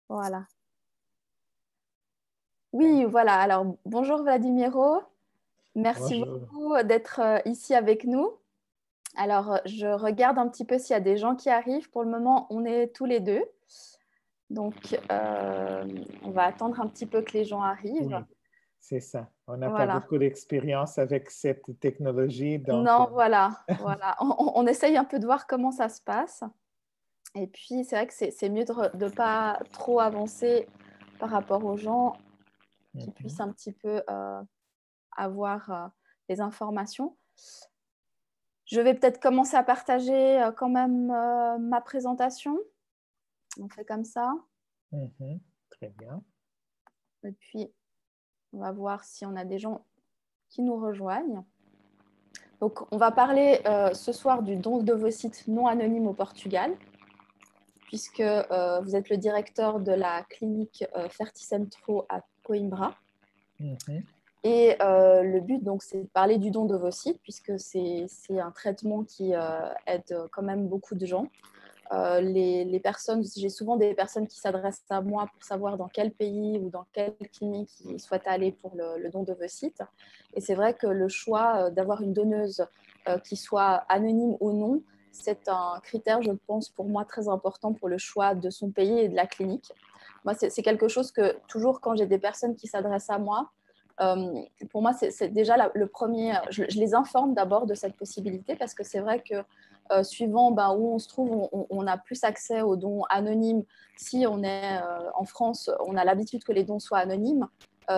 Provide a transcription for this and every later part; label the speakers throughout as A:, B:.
A: Voilà. Oui, voilà. Alors, bonjour Vladimiro. Merci
B: Bonjour.
A: beaucoup d'être ici avec nous. Alors, je regarde un petit peu s'il y a des gens qui arrivent. Pour le moment, on est tous les deux. Donc, on va attendre un petit peu que les gens arrivent.
B: Oui, c'est ça. On n'a pas
A: Voilà.
B: beaucoup d'expérience avec cette technologie, donc
A: Non, voilà. Voilà. On essaye un peu de voir comment ça se passe. Et puis, c'est vrai que c'est mieux de ne pas trop avancer par rapport aux gens qui puissent
B: mhm.
A: un petit peu avoir les informations. Je vais peut-être commencer à partager quand même ma présentation. On fait comme ça.
B: Mhm. Très bien.
A: Et puis, on va voir si on a des gens qui nous rejoignent. Donc, on va parler ce soir du don d'ovocytes non anonyme au Portugal, puisque vous êtes le directeur de la clinique Ferticentro à Coimbra.
B: Mhm.
A: Et le but, donc, c'est de parler du don d'ovocytes, puisque c'est un traitement qui aide quand même beaucoup de gens. Les personnes, j'ai souvent des personnes qui s'adressent à moi pour savoir dans quel pays ou dans quelle clinique ils souhaitent aller pour le don d'ovocytes. Et c'est vrai que le choix d'avoir une donneuse qui soit anonyme ou non, c'est un critère, je pense, pour moi très important pour le choix de son pays et de la clinique. Moi, c'est quelque chose que toujours quand j'ai des personnes qui s'adressent à moi, pour moi, c'est déjà le premier. Je les informe d'abord de cette possibilité parce que c'est vrai que suivant où on se trouve, on a plus accès aux dons anonymes. Si on est en France, on a l'habitude que les dons soient anonymes.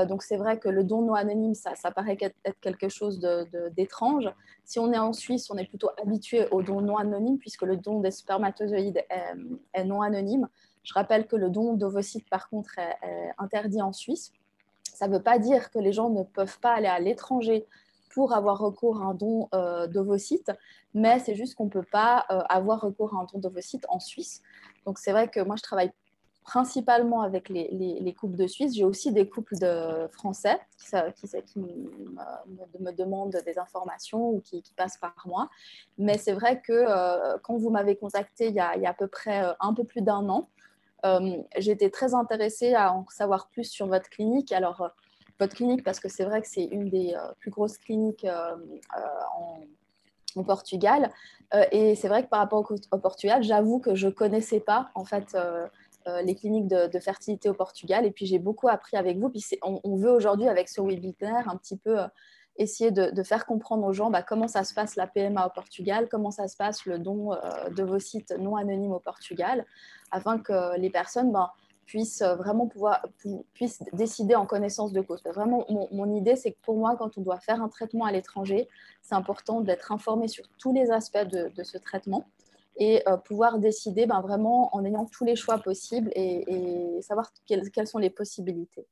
A: Donc c'est vrai que le don non anonyme, ça paraît être quelque chose d'étrange. Si on est en Suisse, on est plutôt habitué aux dons non anonymes puisque le don des spermatozoïdes est non anonyme. Je rappelle que le don d'ovocytes, par contre, est interdit en Suisse. Ça ne veut pas dire que les gens ne peuvent pas aller à l'étranger pour avoir recours à un don d'ovocytes, mais c'est juste qu'on ne peut pas avoir recours à un don d'ovocytes en Suisse. Donc c'est vrai que moi, je travaille principalement avec les couples de Suisse. J'ai aussi des couples de Français qui me demandent des informations ou qui passent par moi. Mais c'est vrai que quand vous m'avez contacté il y a à peu près un peu plus d'un an, j'étais très intéressée à en savoir plus sur votre clinique. Alors, votre clinique, parce que c'est vrai que c'est une des plus grosses cliniques au Portugal. Et c'est vrai que par rapport au Portugal, j'avoue que je ne connaissais pas en fait les cliniques de fertilité au Portugal. Et puis j'ai beaucoup appris avec vous. Puis on veut aujourd'hui avec ce webinaire un petit peu essayer de faire comprendre aux gens comment ça se passe la PMA au Portugal, comment ça se passe le don de vos sites non anonymes au Portugal, afin que les personnes puissent vraiment puissent décider en connaissance de cause. Vraiment, mon idée, c'est que pour moi, quand on doit faire un traitement à l'étranger, c'est important d'être informé sur tous les aspects de ce traitement et pouvoir décider vraiment en ayant tous les choix possibles et savoir quelles sont les possibilités.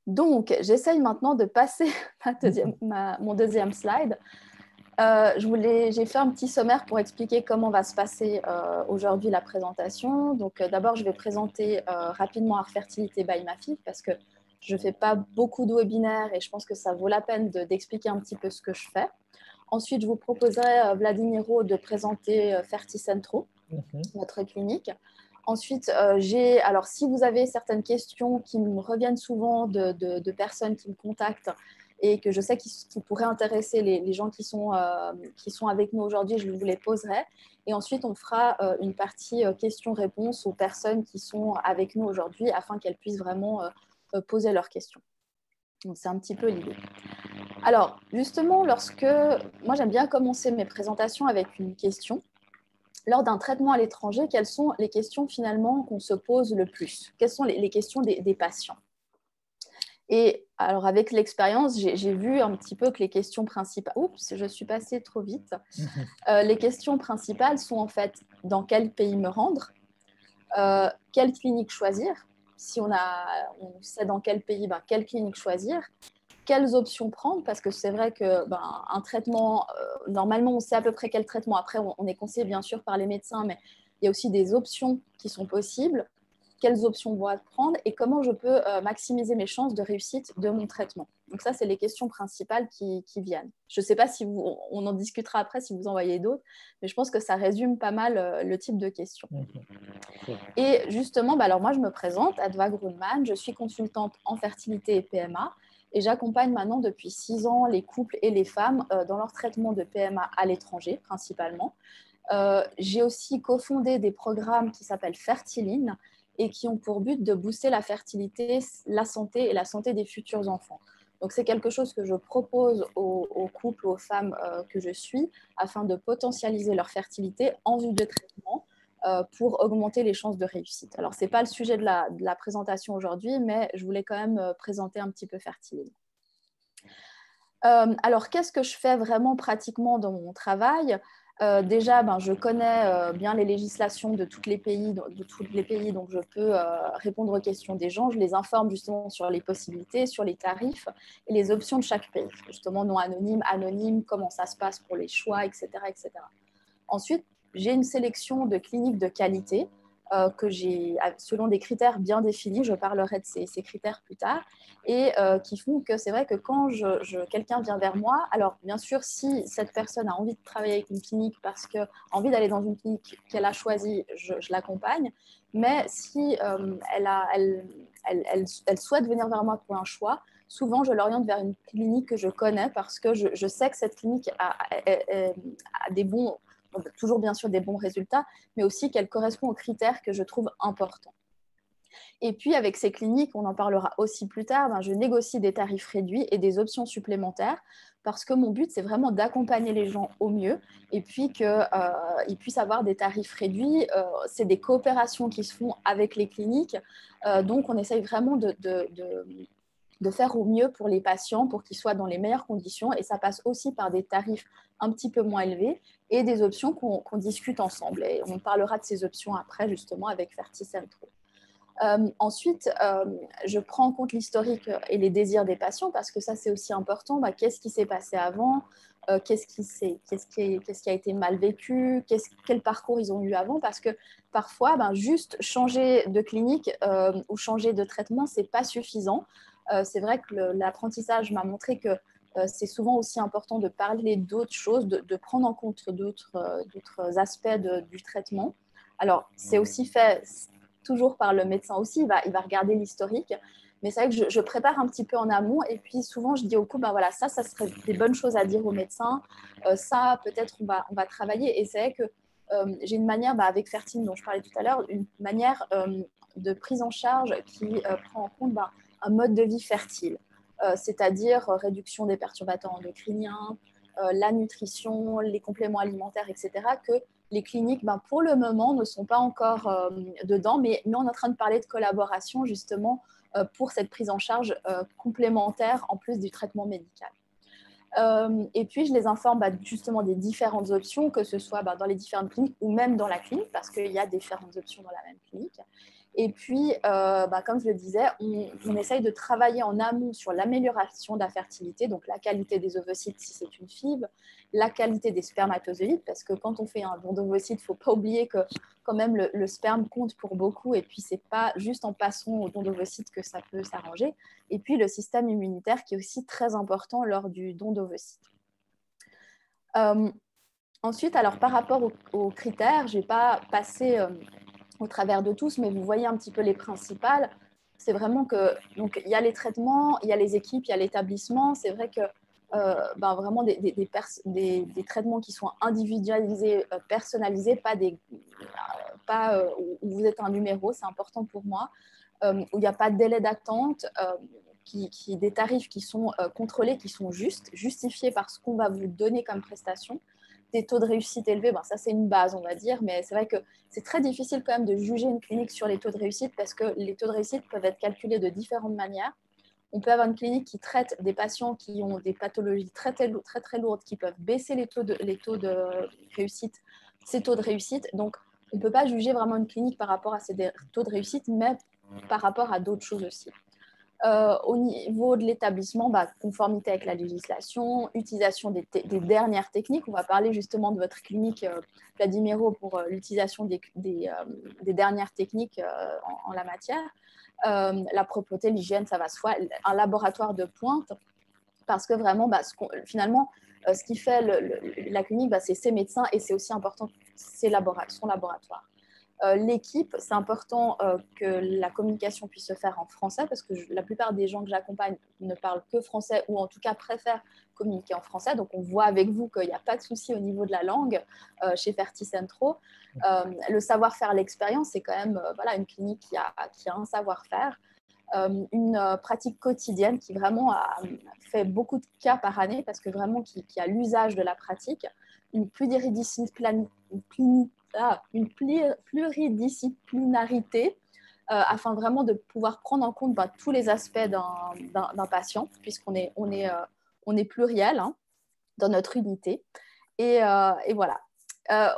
A: Donc, j'essaye maintenant de passer mon deuxième slide. J'ai fait un petit sommaire pour expliquer comment va se passer aujourd'hui la présentation. Donc, d'abord, je vais présenter rapidement Art Fertilité by Mafi parce que je ne fais pas beaucoup de webinaires et je pense que ça vaut la peine d'expliquer un petit peu ce que je fais. Ensuite, je vous proposerai, Vladimiro, de présenter Ferticentro,
B: Mhm.
A: notre clinique. Ensuite, alors si vous avez certaines questions qui me reviennent souvent de personnes qui me contactent et que je sais qui pourraient intéresser les gens qui sont avec nous aujourd'hui, je vous les poserai. Et ensuite, on fera une partie questions-réponses aux personnes qui sont avec nous aujourd'hui afin qu'elles puissent vraiment poser leurs questions. Donc, c'est un petit peu l'idée. Alors, justement, moi, j'aime bien commencer mes présentations avec une question. Lors d'un traitement à l'étranger, quelles sont les questions finalement qu'on se pose le plus? Quelles sont les questions des patients? Et alors, avec l'expérience, j'ai vu un petit peu que les questions principales... Oups, je suis passée trop vite.
B: Mhm.
A: Les questions principales sont en fait dans quel pays me rendre, quelle clinique choisir, si on sait dans quel pays, quelle clinique choisir, quelles options prendre, parce que c'est vrai que un traitement, normalement on sait à peu près quel traitement, après on est conseillé bien sûr par les médecins, mais il y a aussi des options qui sont possibles. quelles options vont être prendre et comment je peux maximiser mes chances de réussite de mon traitement. Donc ça, c'est les questions principales qui viennent. Je ne sais pas si on en discutera après si vous en voyez d'autres, mais je pense que ça résume pas mal le type de questions. Et justement, alors moi, je me présente, Adva Grunman, je suis consultante en fertilité et PMA et j'accompagne maintenant depuis 6 ans les couples et les femmes dans leur traitement de PMA à l'étranger, principalement. J'ai aussi cofondé des programmes qui s'appellent Fertiline et qui ont pour but de booster la fertilité, la santé et la santé des futurs enfants. Donc, c'est quelque chose que je propose aux couples, aux femmes que je suis, afin de potentialiser leur fertilité en vue de traitement pour augmenter les chances de réussite. Alors, ce n'est pas le sujet de la présentation aujourd'hui, mais je voulais quand même présenter un petit peu Fertiline. Alors, qu'est-ce que je fais vraiment pratiquement dans mon travail ? Déjà, je connais bien les législations de tous les pays, donc je peux répondre aux questions des gens. Je les informe justement sur les possibilités, sur les tarifs et les options de chaque pays, justement non anonyme, anonyme, comment ça se passe pour les choix, etc., etc. Ensuite, j'ai une sélection de cliniques de qualité que j'ai selon des critères bien définis. Je parlerai de ces critères plus tard et qui font que c'est vrai que quand quelqu'un vient vers moi, alors bien sûr, si cette personne a envie de travailler avec une clinique parce qu'elle a envie d'aller dans une clinique qu'elle a choisie, je l'accompagne. Mais si elle souhaite venir vers moi pour un choix, souvent je l'oriente vers une clinique que je connais parce que je sais que cette clinique a des bons, toujours bien sûr des bons résultats, mais aussi qu'elle correspond aux critères que je trouve importants. Et puis, avec ces cliniques, on en parlera aussi plus tard, je négocie des tarifs réduits et des options supplémentaires parce que mon but, c'est vraiment d'accompagner les gens au mieux et puis qu'ils puissent avoir des tarifs réduits. C'est des coopérations qui se font avec les cliniques. Donc, on essaye vraiment de faire au mieux pour les patients, pour qu'ils soient dans les meilleures conditions. Et ça passe aussi par des tarifs un petit peu moins élevés et des options qu'on discute ensemble. Et on parlera de ces options après, justement, avec FertiCentro. Ensuite, je prends en compte l'historique et les désirs des patients parce que ça, c'est aussi important. Qu'est-ce qui s'est passé avant ? Qu'est-ce qui a été mal vécu ? Quel parcours ils ont eu avant ? Parce que parfois, juste changer de clinique ou changer de traitement, ce n'est pas suffisant. C'est vrai que l'apprentissage m'a montré que c'est souvent aussi important de parler d'autres choses, de prendre en compte d'autres aspects du traitement. Alors, c'est aussi fait toujours par le médecin aussi, il va regarder l'historique. Mais c'est vrai que je prépare un petit peu en amont et puis souvent je dis au couple, voilà, ça serait des bonnes choses à dire au médecin. Ça, peut-être on va travailler. Et c'est vrai que j'ai une manière, avec Fertile dont je parlais tout à l'heure, une manière de prise en charge qui prend en compte un mode de vie fertile, c'est-à-dire réduction des perturbateurs endocriniens, la nutrition, les compléments alimentaires, etc., que les cliniques, pour le moment, ne sont pas encore dedans, mais on est en train de parler de collaboration justement pour cette prise en charge complémentaire en plus du traitement médical. Et puis, je les informe justement des différentes options, que ce soit dans les différentes cliniques ou même dans la clinique, parce qu'il y a différentes options dans la même clinique. Et puis, comme je le disais, on essaye de travailler en amont sur l'amélioration de la fertilité, donc la qualité des ovocytes si c'est une FIV, la qualité des spermatozoïdes, parce que quand on fait un don d'ovocytes, il ne faut pas oublier que quand même le sperme compte pour beaucoup, et puis ce n'est pas juste en passant au don d'ovocytes que ça peut s'arranger. Et puis le système immunitaire qui est aussi très important lors du don d'ovocytes. Ensuite, alors par rapport aux critères, je ne vais pas passer au travers de tous, mais vous voyez un petit peu les principales. C'est vraiment que, donc, il y a les traitements, il y a les équipes, il y a l'établissement. C'est vrai que vraiment des traitements qui sont individualisés, personnalisés, pas où vous êtes un numéro, c'est important pour moi, où il n'y a pas de délai d'attente, des tarifs qui sont contrôlés, qui sont justifiés par ce qu'on va vous donner comme prestation. Des taux de réussite élevés, ça c'est une base on va dire, mais c'est vrai que c'est très difficile quand même de juger une clinique sur les taux de réussite parce que les taux de réussite peuvent être calculés de différentes manières. On peut avoir une clinique qui traite des patients qui ont des pathologies très lourdes qui peuvent baisser les taux de réussite, ces taux de réussite. Donc on ne peut pas juger vraiment une clinique par rapport à ces taux de réussite, mais par rapport à d'autres choses aussi. Au niveau de l'établissement, conformité avec la législation, utilisation des dernières techniques. On va parler justement de votre clinique, Vladimiro, pour l'utilisation des dernières techniques en la matière. La propreté, l'hygiène, ça va de soi. Un laboratoire de pointe, parce que vraiment, finalement, ce qui fait la clinique, c'est ses médecins et c'est aussi important, c'est son laboratoire. L'équipe, c'est important que la communication puisse se faire en français parce que la plupart des gens que j'accompagne ne parlent que français ou en tout cas préfèrent communiquer en français. Donc, on voit avec vous qu'il n'y a pas de souci au niveau de la langue chez Ferticentro. Le savoir-faire, l'expérience, c'est quand même une clinique qui a un savoir-faire. Une pratique quotidienne qui vraiment fait beaucoup de cas par année parce que vraiment qui a l'usage de la pratique, une pluridisciplinarité afin vraiment de pouvoir prendre en compte tous les aspects d'un patient puisqu'on est pluriel dans notre unité. Et voilà.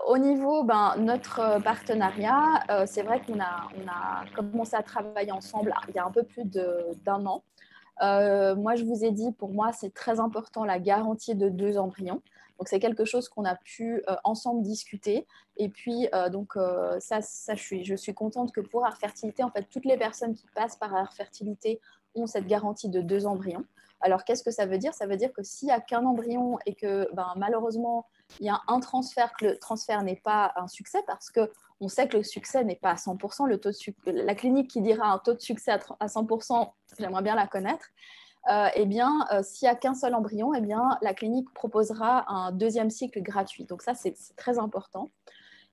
A: Au niveau notre partenariat, c'est vrai qu'on a commencé à travailler ensemble il y a un peu plus d'un an. Moi, je vous ai dit, pour moi, c'est très important la garantie de 2 embryons. Donc, c'est quelque chose qu'on a pu ensemble discuter. Et puis, je suis contente que pour Art Fertilité, en fait, toutes les personnes qui passent par Art Fertilité ont cette garantie de 2 embryons. Alors, qu'est-ce que ça veut dire? Ça veut dire que s'il n'y a qu'un embryon et que malheureusement, il y a un transfert, que le transfert n'est pas un succès parce qu'on sait que le succès n'est pas à 100%. La clinique qui dira un taux de succès à 100%, j'aimerais bien la connaître. S'il n'y a qu'un seul embryon, la clinique proposera un 2e cycle gratuit. Donc ça, c'est très important.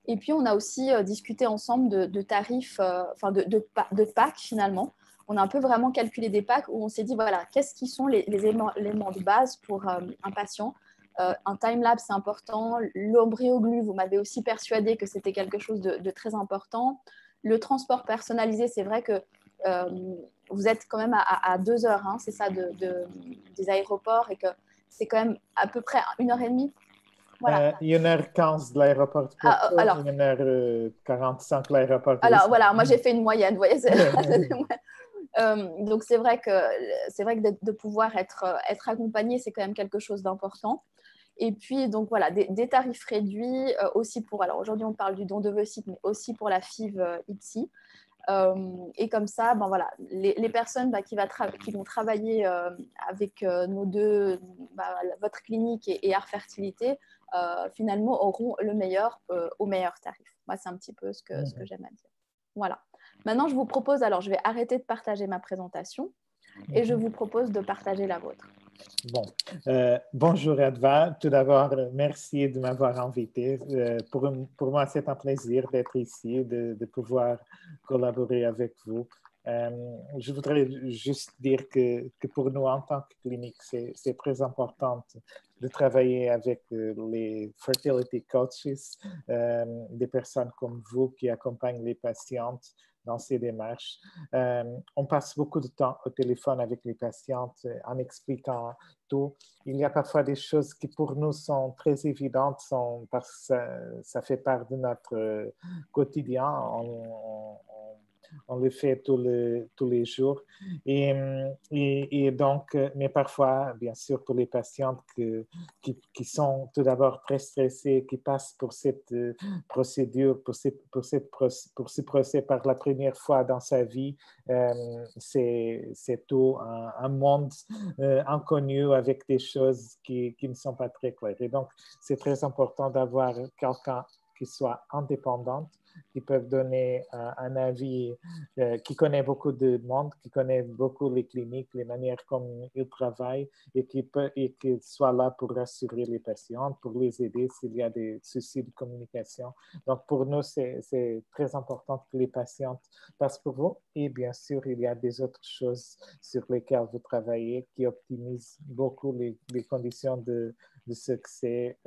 A: Et puis, on a aussi discuté ensemble de tarifs, de packs finalement. On a un peu vraiment calculé des packs où on s'est dit, voilà, qu'est-ce qui sont les éléments de base pour un patient. Un time-lapse, c'est important. L'embryo-glue, vous m'avez aussi persuadé que c'était quelque chose de très important. Le transport personnalisé, c'est vrai que vous êtes quand même à 2 heures, c'est ça, des aéroports et que c'est quand même à peu près 1h30.
B: Voilà. 1h15 de l'aéroport de Porto, 1h45 de l'aéroport de
A: Alors voilà, moi j'ai fait une moyenne, vous voyez. Donc c'est vrai que de pouvoir être accompagné, c'est quand même quelque chose d'important. Et puis donc voilà, des tarifs réduits aussi pour, alors aujourd'hui on parle du don d'ovocytes, mais aussi pour la FIV ITSI. Et comme ça, voilà, les personnes qui vont travailler avec nos deux, votre clinique et Art Fertilité, finalement auront le meilleur au meilleur tarif. Moi, c'est un petit peu ce que j'aime à dire. Voilà. Maintenant, je vous propose, alors je vais arrêter de partager ma présentation et je vous propose de partager la vôtre.
B: Bon, bonjour Adva. Tout d'abord, merci de m'avoir invité. Pour moi, c'est un plaisir d'être ici, de pouvoir collaborer avec vous. Je voudrais juste dire que pour nous, en tant que clinique, c'est très important de travailler avec les fertility coaches, des personnes comme vous qui accompagnent les patientes dans ces démarches. On passe beaucoup de temps au téléphone avec les patientes en expliquant tout. Il y a parfois des choses qui pour nous sont très évidentes parce que ça fait part de notre quotidien. On le fait tous les jours. Et donc, mais parfois, bien sûr, pour les patientes qui sont tout d'abord très stressées, qui passent pour cette procédure, pour ce procès par la première fois dans sa vie, c'est tout un monde inconnu avec des choses qui ne sont pas très claires. Et donc, c'est très important d'avoir quelqu'un qui soit indépendante, qui peuvent donner un avis, qui connaît beaucoup de monde, qui connaît beaucoup les cliniques, les manières comme ils travaillent et qui soit là pour rassurer les patients, pour les aider s'il y a des soucis de communication. Donc, pour nous, c'est très important que les patientes passent pour vous. Et bien sûr, il y a des autres choses sur lesquelles vous travaillez qui optimisent beaucoup les conditions de succès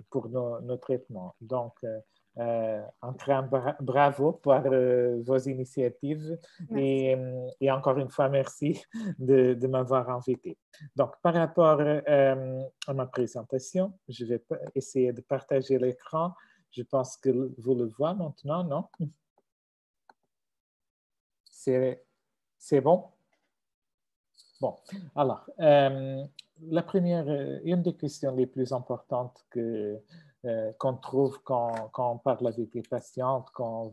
B: pour nos traitements. Donc, un grand bravo pour vos initiatives et encore une fois, merci de m'avoir invité. Donc, par rapport à ma présentation, je vais essayer de partager l'écran. Je pense que vous le voyez maintenant, non? C'est bon? Bon, alors, la première, une des questions les plus importantes qu'on trouve quand on parle avec les patientes, quand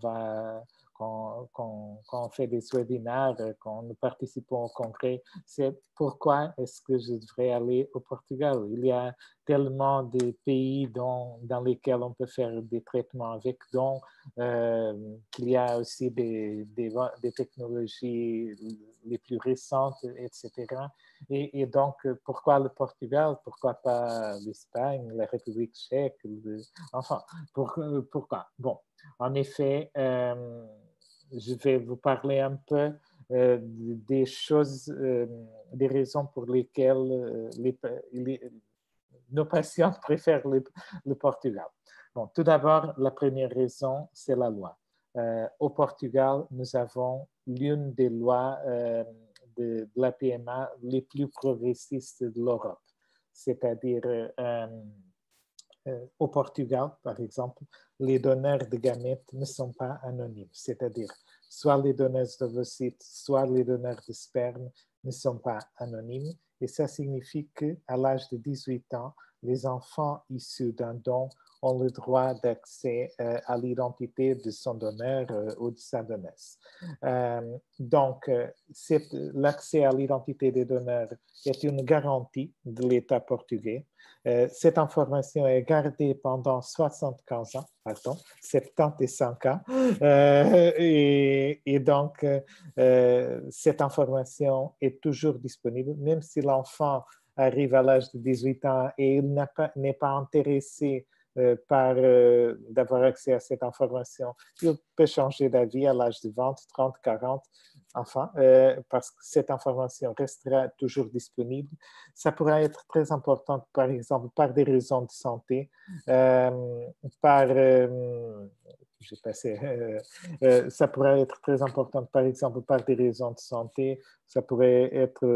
B: on fait des webinaires, quand nous participons au congrès, c'est pourquoi est-ce que je devrais aller au Portugal? Il y a tellement de pays dans lesquels on peut faire des traitements avec dons, qu'il y a aussi des technologies les plus récentes, etc. Et donc, pourquoi le Portugal? Pourquoi pas l'Espagne, la République tchèque? Enfin, pourquoi? Bon, en effet, je vais vous parler un peu des choses, des raisons pour lesquelles nos patients préfèrent le Portugal. Bon, tout d'abord, la première raison, c'est la loi. Au Portugal, nous avons l'une des lois de la PMA les plus progressistes de l'Europe. C'est-à-dire, au Portugal, par exemple, les donneurs de gamètes ne sont pas anonymes. C'est-à-dire, soit les donneurs d'ovocytes, soit les donneurs de sperme ne sont pas anonymes. Et ça signifie qu'à l'âge de 18 ans, les enfants issus d'un don ont le droit d'accès à l'identité de son donneur ou de sa donneuse. Donc, l'accès à l'identité des donneurs est une garantie de l'État portugais. Cette information est gardée pendant 75 ans, pardon, 75 ans. Et donc, cette information est toujours disponible, même si l'enfant arrive à l'âge de 18 ans et il n'est pas intéressé d'avoir accès à cette information. Il peut changer d'avis à l'âge de 20, 30, 40, enfin, parce que cette information restera toujours disponible. Ça pourrait être très important, par exemple, par des raisons de santé, ça pourrait être très important, par exemple, par des raisons de santé. Ça pourrait être...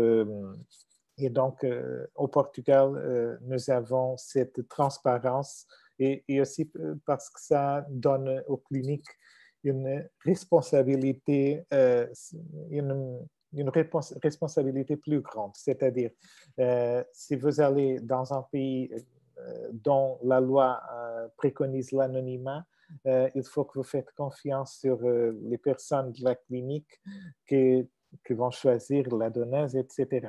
B: et donc, au Portugal, nous avons cette transparence et aussi parce que ça donne aux cliniques une responsabilité, une responsabilité plus grande. C'est-à-dire, si vous allez dans un pays dont la loi préconise l'anonymat, il faut que vous faites confiance sur les personnes de la clinique qui vont choisir la donneuse, etc.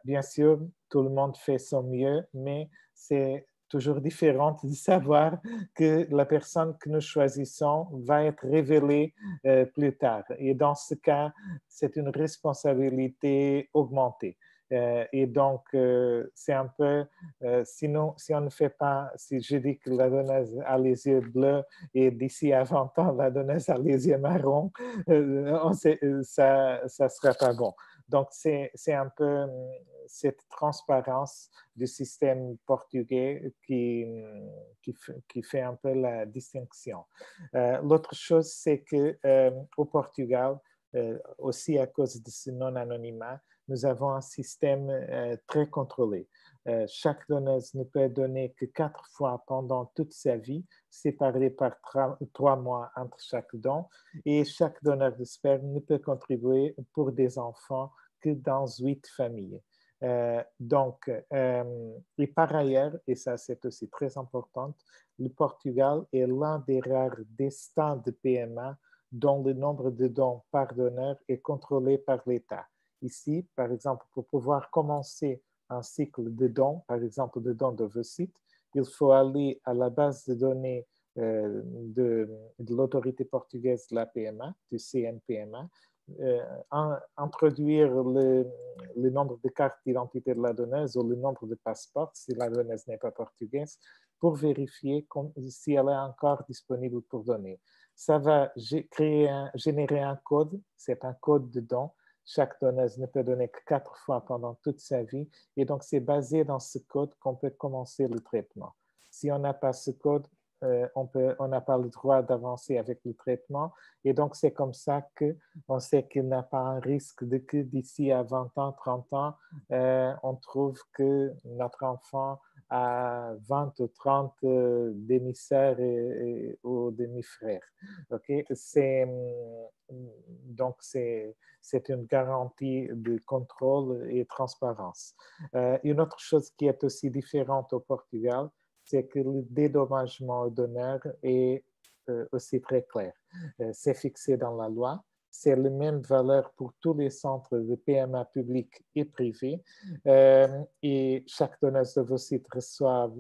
B: Bien sûr, tout le monde fait son mieux, mais c'est toujours différent de savoir que la personne que nous choisissons va être révélée plus tard. Et dans ce cas, c'est une responsabilité augmentée. Et donc, c'est un peu, sinon, si on ne fait pas, si je dis que la donneuse a les yeux bleus et d'ici à 20 ans, la donneuse a les yeux marrons, ça ne sera pas bon. Donc, c'est un peu cette transparence du système portugais qui fait un peu la distinction. L'autre chose, c'est qu'au Portugal, aussi à cause de ce non-anonymat, nous avons un système très contrôlé. Chaque donneuse ne peut donner que 4 fois pendant toute sa vie, séparée par 3 mois entre chaque don, et chaque donneur de sperme ne peut contribuer pour des enfants que dans 8 familles. Et par ailleurs, et ça c'est aussi très important, le Portugal est l'un des rares destins de PMA dont le nombre de dons par donneur est contrôlé par l'État. Ici, par exemple, pour pouvoir commencer un cycle de dons, par exemple de dons d'ovocytes, il faut aller à la base de données de l'autorité portugaise de la PMA, du CNPMA, introduire le nombre de cartes d'identité de la donneuse ou le nombre de passeports si la donneuse n'est pas portugaise pour vérifier si elle est encore disponible pour donner. Ça va générer un code, c'est un code de don. Chaque donneuse ne peut donner que 4 fois pendant toute sa vie et donc c'est basé dans ce code qu'on peut commencer le traitement. Si on n'a pas ce code, on n'a pas le droit d'avancer avec le traitement et donc c'est comme ça qu'on sait qu'il n'y a pas un risque de que d'ici à 20 ans, 30 ans, on trouve que notre enfant a 20 ou 30 demi-sœurs ou demi-frères. Okay? donc c'est une garantie de contrôle et transparence. Une autre chose qui est aussi différente au Portugal, c'est que le dédommagement au donneur est aussi très clair. C'est fixé dans la loi. C'est la même valeur pour tous les centres de PMA publics et privés. Et chaque donneuse d'ovocytes reçoit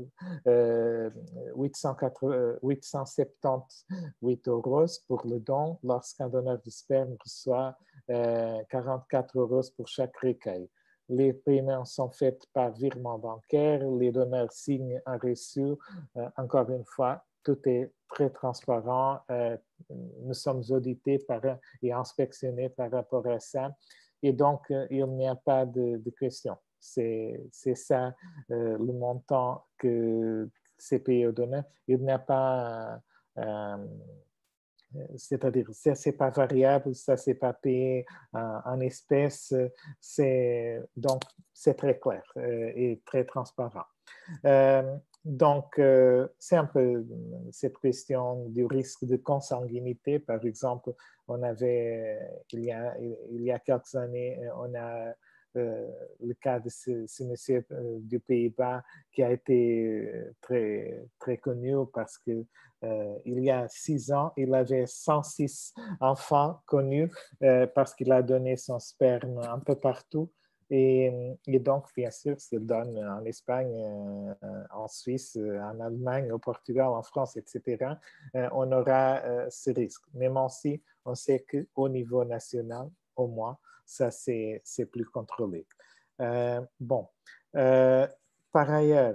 B: 878 euros pour le don, lorsqu'un donneur de sperme reçoit 44 euros pour chaque recueil. Les paiements sont faits par virement bancaire, les donneurs signent un reçu. Encore une fois, tout est très transparent. Nous sommes audités et inspectionnés par rapport à ça. Et donc, il n'y a pas de question. C'est ça le montant que c'est payé au donneur. Il n'y a pas... c'est-à-dire, ça, c'est pas variable, ça, c'est pas payé en espèces. Donc, c'est très clair et très transparent. Donc, c'est un peu cette question du risque de consanguinité. Par exemple, il y a quelques années, on a le cas de ce monsieur du Pays-Bas qui a été très, très connu parce que il y a 6 ans, il avait 106 enfants connus parce qu'il a donné son sperme un peu partout. Et donc, bien sûr, s'il donne en Espagne, en Suisse, en Allemagne, au Portugal, en France, etc., on aura ce risque. Même si on sait qu'au niveau national, au moins, ça, c'est plus contrôlé. Bon. Par ailleurs,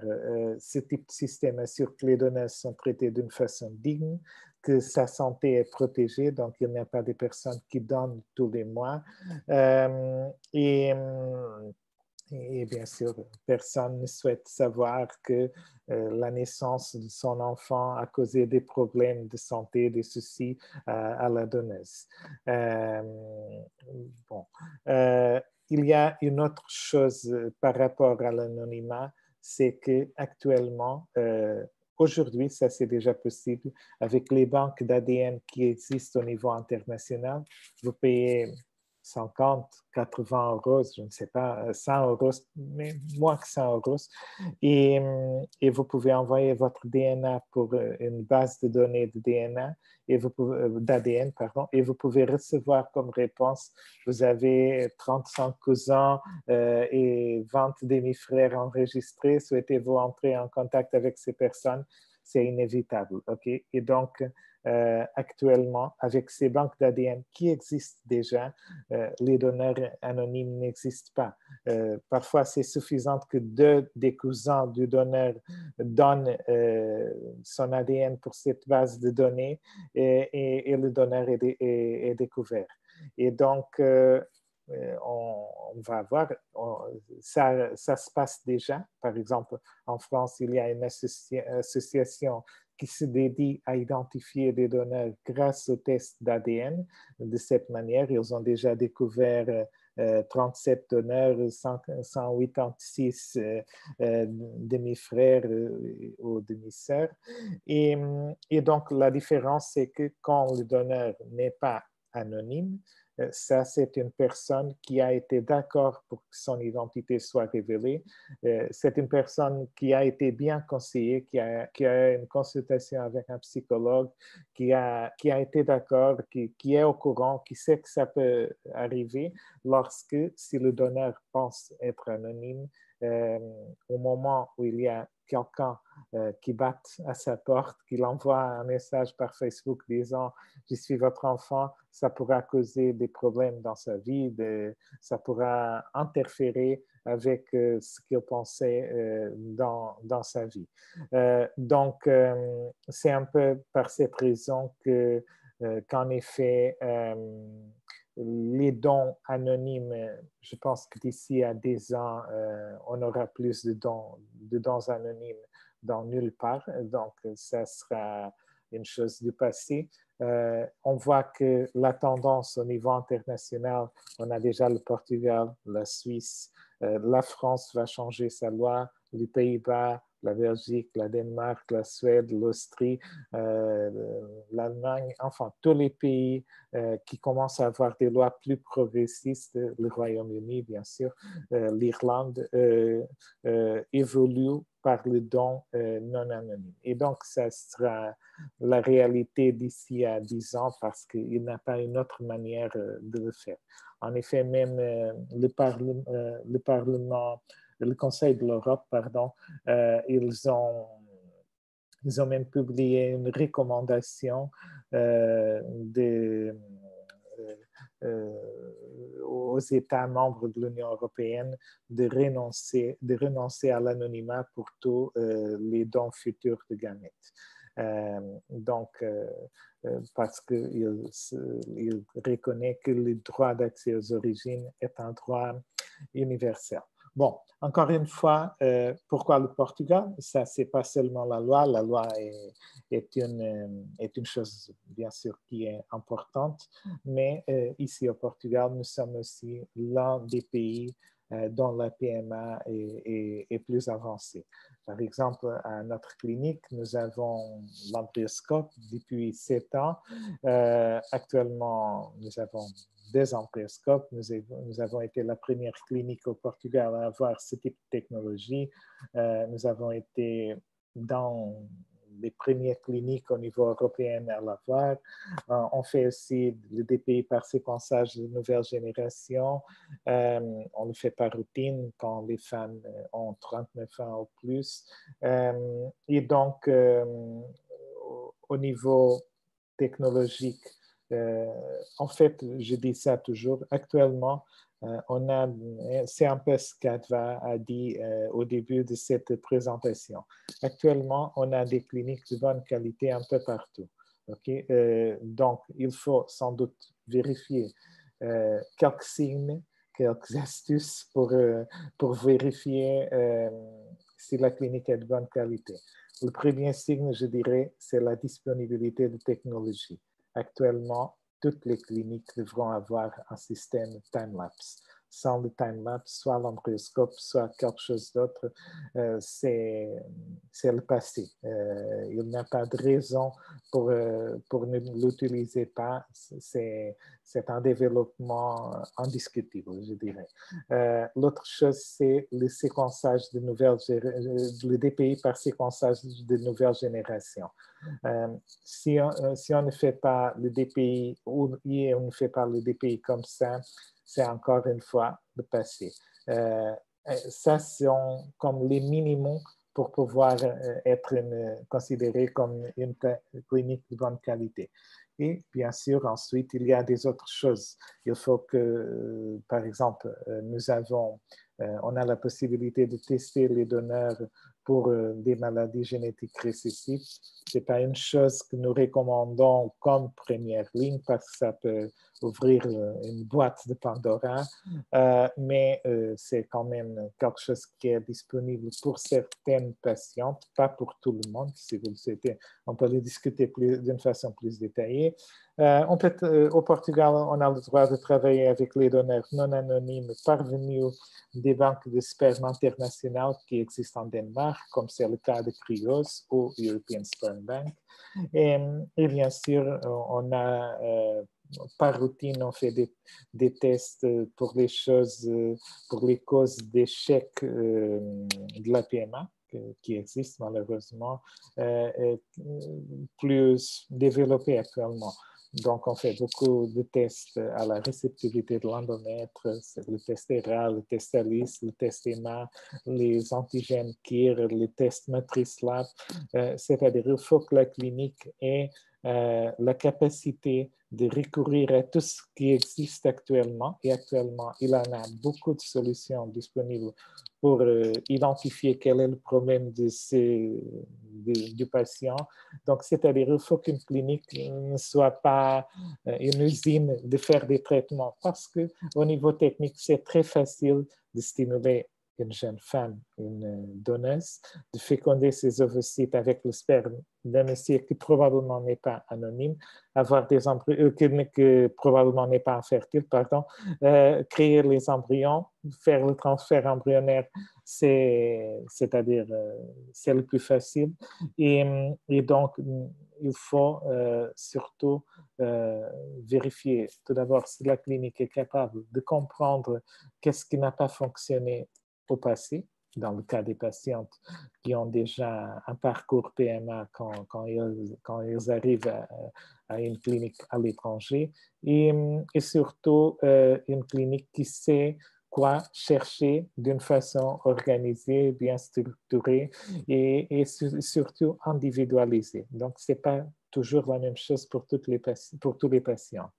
B: ce type de système assure que les données sont traitées d'une façon digne, que sa santé est protégée, donc il n'y a pas de personnes qui donnent tous les mois. Et bien sûr, personne ne souhaite savoir que la naissance de son enfant a causé des problèmes de santé, des soucis à la donneuse. Bon. Il y a une autre chose par rapport à l'anonymat, c'est qu'actuellement, aujourd'hui, ça c'est déjà possible, avec les banques d'ADN qui existent au niveau international, vous payez 50, 80 euros, je ne sais pas, 100 euros, mais moins que 100 euros. Et vous pouvez envoyer votre DNA pour une base de données de DNA d'ADN, pardon, et vous pouvez recevoir comme réponse, vous avez 35 cousins et 20 demi-frères enregistrés, souhaitez-vous entrer en contact avec ces personnes? C'est inévitable, ok? Et donc, actuellement, avec ces banques d'ADN qui existent déjà, les donneurs anonymes n'existent pas. Parfois, c'est suffisant que 2 des cousins du donneur donnent son ADN pour cette base de données et le donneur est découvert. Et donc, on va voir, ça se passe déjà. Par exemple, en France, il y a une association qui se dédie à identifier des donneurs grâce aux tests d'ADN. De cette manière, ils ont déjà découvert 37 donneurs, 186 demi-frères ou demi-sœurs. Et donc, la différence, c'est que quand le donneur n'est pas anonyme, ça, c'est une personne qui a été d'accord pour que son identité soit révélée. C'est une personne qui a été bien conseillée, qui a une consultation avec un psychologue, qui a été d'accord, qui est au courant, qui sait que ça peut arriver lorsque, si le donneur pense être anonyme, au moment où il y a quelqu'un qui batte à sa porte, qu'il envoie un message par Facebook disant « Je suis votre enfant », ça pourra causer des problèmes dans sa vie, ça pourra interférer avec ce qu'il pensait dans sa vie. Donc, c'est un peu par cette raison qu'en effet, les dons anonymes, je pense que d'ici à 10 ans, on aura plus de dons anonymes dans nulle part. Donc, ça sera une chose du passé. On voit que la tendance au niveau international, on a déjà le Portugal, la Suisse, la France va changer sa loi, les Pays-Bas, la Belgique, la Danemark, la Suède, l'Austrie, l'Allemagne, enfin tous les pays qui commencent à avoir des lois plus progressistes, le Royaume-Uni bien sûr, l'Irlande, évoluent par le don non anonyme. Et donc, ça sera la réalité d'ici à 10 ans parce qu'il n'y a pas une autre manière de le faire. En effet, même le Parlement, le Conseil de l'Europe, pardon, ils ont même publié une recommandation aux États membres de l'Union européenne de renoncer à l'anonymat pour tous les dons futurs de gamètes. Parce qu'il reconnaît que le droit d'accès aux origines est un droit universel. Bon, encore une fois, pourquoi le Portugal? Ça, c'est pas seulement la loi. La loi est une chose, bien sûr, qui est importante, mais ici au Portugal, nous sommes aussi l'un des pays dont la PMA est plus avancée. Par exemple, à notre clinique, nous avons l'embryoscope depuis 7 ans. Actuellement, nous avons 2 embryoscopes. Nous avons été la première clinique au Portugal à avoir ce type de technologie. Nous avons été dans les premières cliniques au niveau européen à l'avoir. On fait aussi le DPI par séquençage de nouvelle génération. On le fait par routine quand les femmes ont 39 ans ou plus. Et donc, au niveau technologique, en fait, je dis ça toujours, actuellement, c'est un peu ce qu'Adva a dit au début de cette présentation. Actuellement, on a des cliniques de bonne qualité un peu partout. Okay? Donc, il faut sans doute vérifier quelques signes, quelques astuces pour vérifier si la clinique est de bonne qualité. Le premier signe, je dirais, c'est la disponibilité de technologie. Actuellement, toutes les cliniques devront avoir un système time-lapse. Sans le time-lapse, soit l'embryoscope, soit quelque chose d'autre, c'est le passé. Il n'y a pas de raison pour ne l'utiliser pas. C'est un développement indiscutible, je dirais. L'autre chose, c'est le séquençage de le DPI par séquençage de nouvelle génération. Si on ne fait pas le DPI ou on ne fait pas le DPI comme ça, c'est encore une fois le passé. Ça, sont comme les minimums pour pouvoir être considéré comme une clinique de bonne qualité. Et bien sûr, ensuite, il y a des autres choses. Il faut que, par exemple, on a la possibilité de tester les donneurs pour des maladies génétiques récessives. Ce n'est pas une chose que nous recommandons comme première ligne parce que ça peut ouvrir une boîte de Pandora, mais c'est quand même quelque chose qui est disponible pour certaines patientes, pas pour tout le monde. Si vous le souhaitez, on peut le discuter d'une façon plus détaillée. Au Portugal, on a le droit de travailler avec les donneurs non anonymes parvenus des banques de sperme internationales qui existent en Danemark, comme c'est le cas de Cryos ou European Sperm Bank. Et bien sûr, on a par routine, on fait des tests pour pour les causes d'échec de la PMA qui existent malheureusement, plus développées actuellement. Donc, on fait beaucoup de tests à la réceptivité de l'endomètre, le test ERA, le test ALICE, le test EMA, les antigènes KIR, les tests matrice lab. C'est-à-dire qu'il faut que la clinique ait la capacité de recourir à tout ce qui existe actuellement. Et actuellement, il en a beaucoup de solutions disponibles pour identifier quel est le problème du patient. Donc, c'est-à-dire qu'il faut qu'une clinique ne soit pas une usine de faire des traitements parce qu'au niveau technique, c'est très facile de stimuler une jeune femme, une donneuse, de féconder ses ovocytes avec le sperme d'un monsieur qui probablement n'est pas anonyme, avoir des embryons, que probablement n'est pas infertile, pardon, créer les embryons, faire le transfert embryonnaire c'est-à-dire c'est le plus facile. Et donc, il faut surtout vérifier tout d'abord si la clinique est capable de comprendre qu'est-ce qui n'a pas fonctionné au passé, dans le cas des patientes qui ont déjà un parcours PMA quand ils arrivent à une clinique à l'étranger, et surtout une clinique qui sait quoi chercher d'une façon organisée, bien structurée et surtout individualisée. Donc, ce n'est pas toujours la même chose pour tous les patients.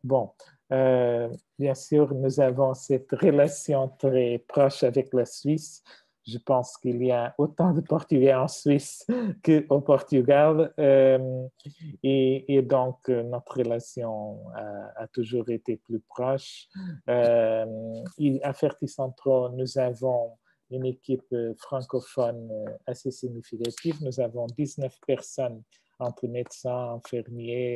B: Bon, bien sûr, nous avons cette relation très proche avec la Suisse. Je pense qu'il y a autant de Portugais en Suisse qu'au Portugal. Et donc, notre relation a toujours été plus proche. À Ferticentro, nous avons une équipe francophone assez significative. Nous avons 19 personnes entre médecins, infirmiers,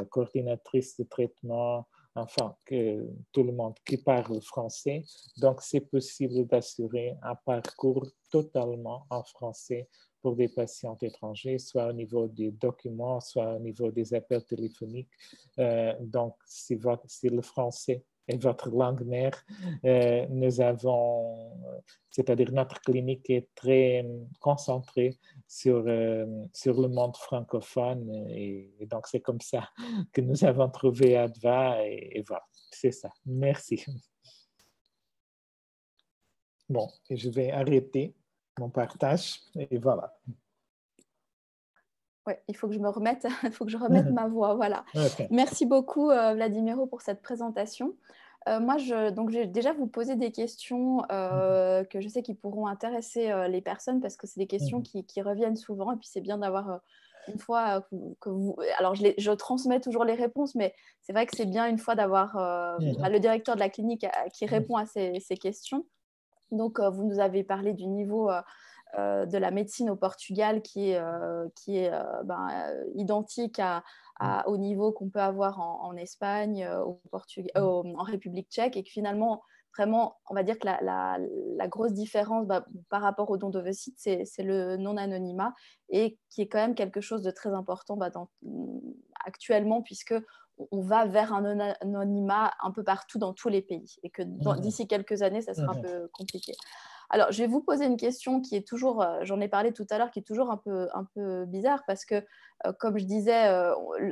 B: coordinatrices de traitement, enfin, que tout le monde qui parle français. Donc, c'est possible d'assurer un parcours totalement en français pour des patients étrangers, soit au niveau des documents, soit au niveau des appels téléphoniques. Donc, si le français est votre langue mère, nous avons, c'est-à-dire notre clinique est très concentrée sur le monde francophone et donc c'est comme ça que nous avons trouvé Adva et voilà, c'est ça. Merci. Bon, et je vais arrêter mon partage et voilà.
A: Ouais, il faut que je me remette, il faut que je remette ma voix, voilà. Okay. Merci beaucoup Vladimiro pour cette présentation. Moi, donc, je vais déjà vous poser des questions que je sais qui pourront intéresser les personnes parce que c'est des questions qui reviennent souvent et puis c'est bien d'avoir une fois que vous... Alors, je transmets toujours les réponses, mais c'est vrai que c'est bien une fois d'avoir le directeur de la clinique qui répond à ces questions. Donc, vous nous avez parlé du niveau... de la médecine au Portugal qui est identique au niveau qu'on peut avoir en Espagne, en République tchèque, et que finalement, vraiment, on va dire que la grosse différence par rapport au don d'ovocytes, c'est le non-anonymat, et qui est quand même quelque chose de très important actuellement, puisque on va vers un anonymat un peu partout dans tous les pays, et que d'ici quelques années, ça sera un peu compliqué. Alors, je vais vous poser une question qui est toujours, j'en ai parlé tout à l'heure, qui est toujours un peu bizarre parce que, comme je disais,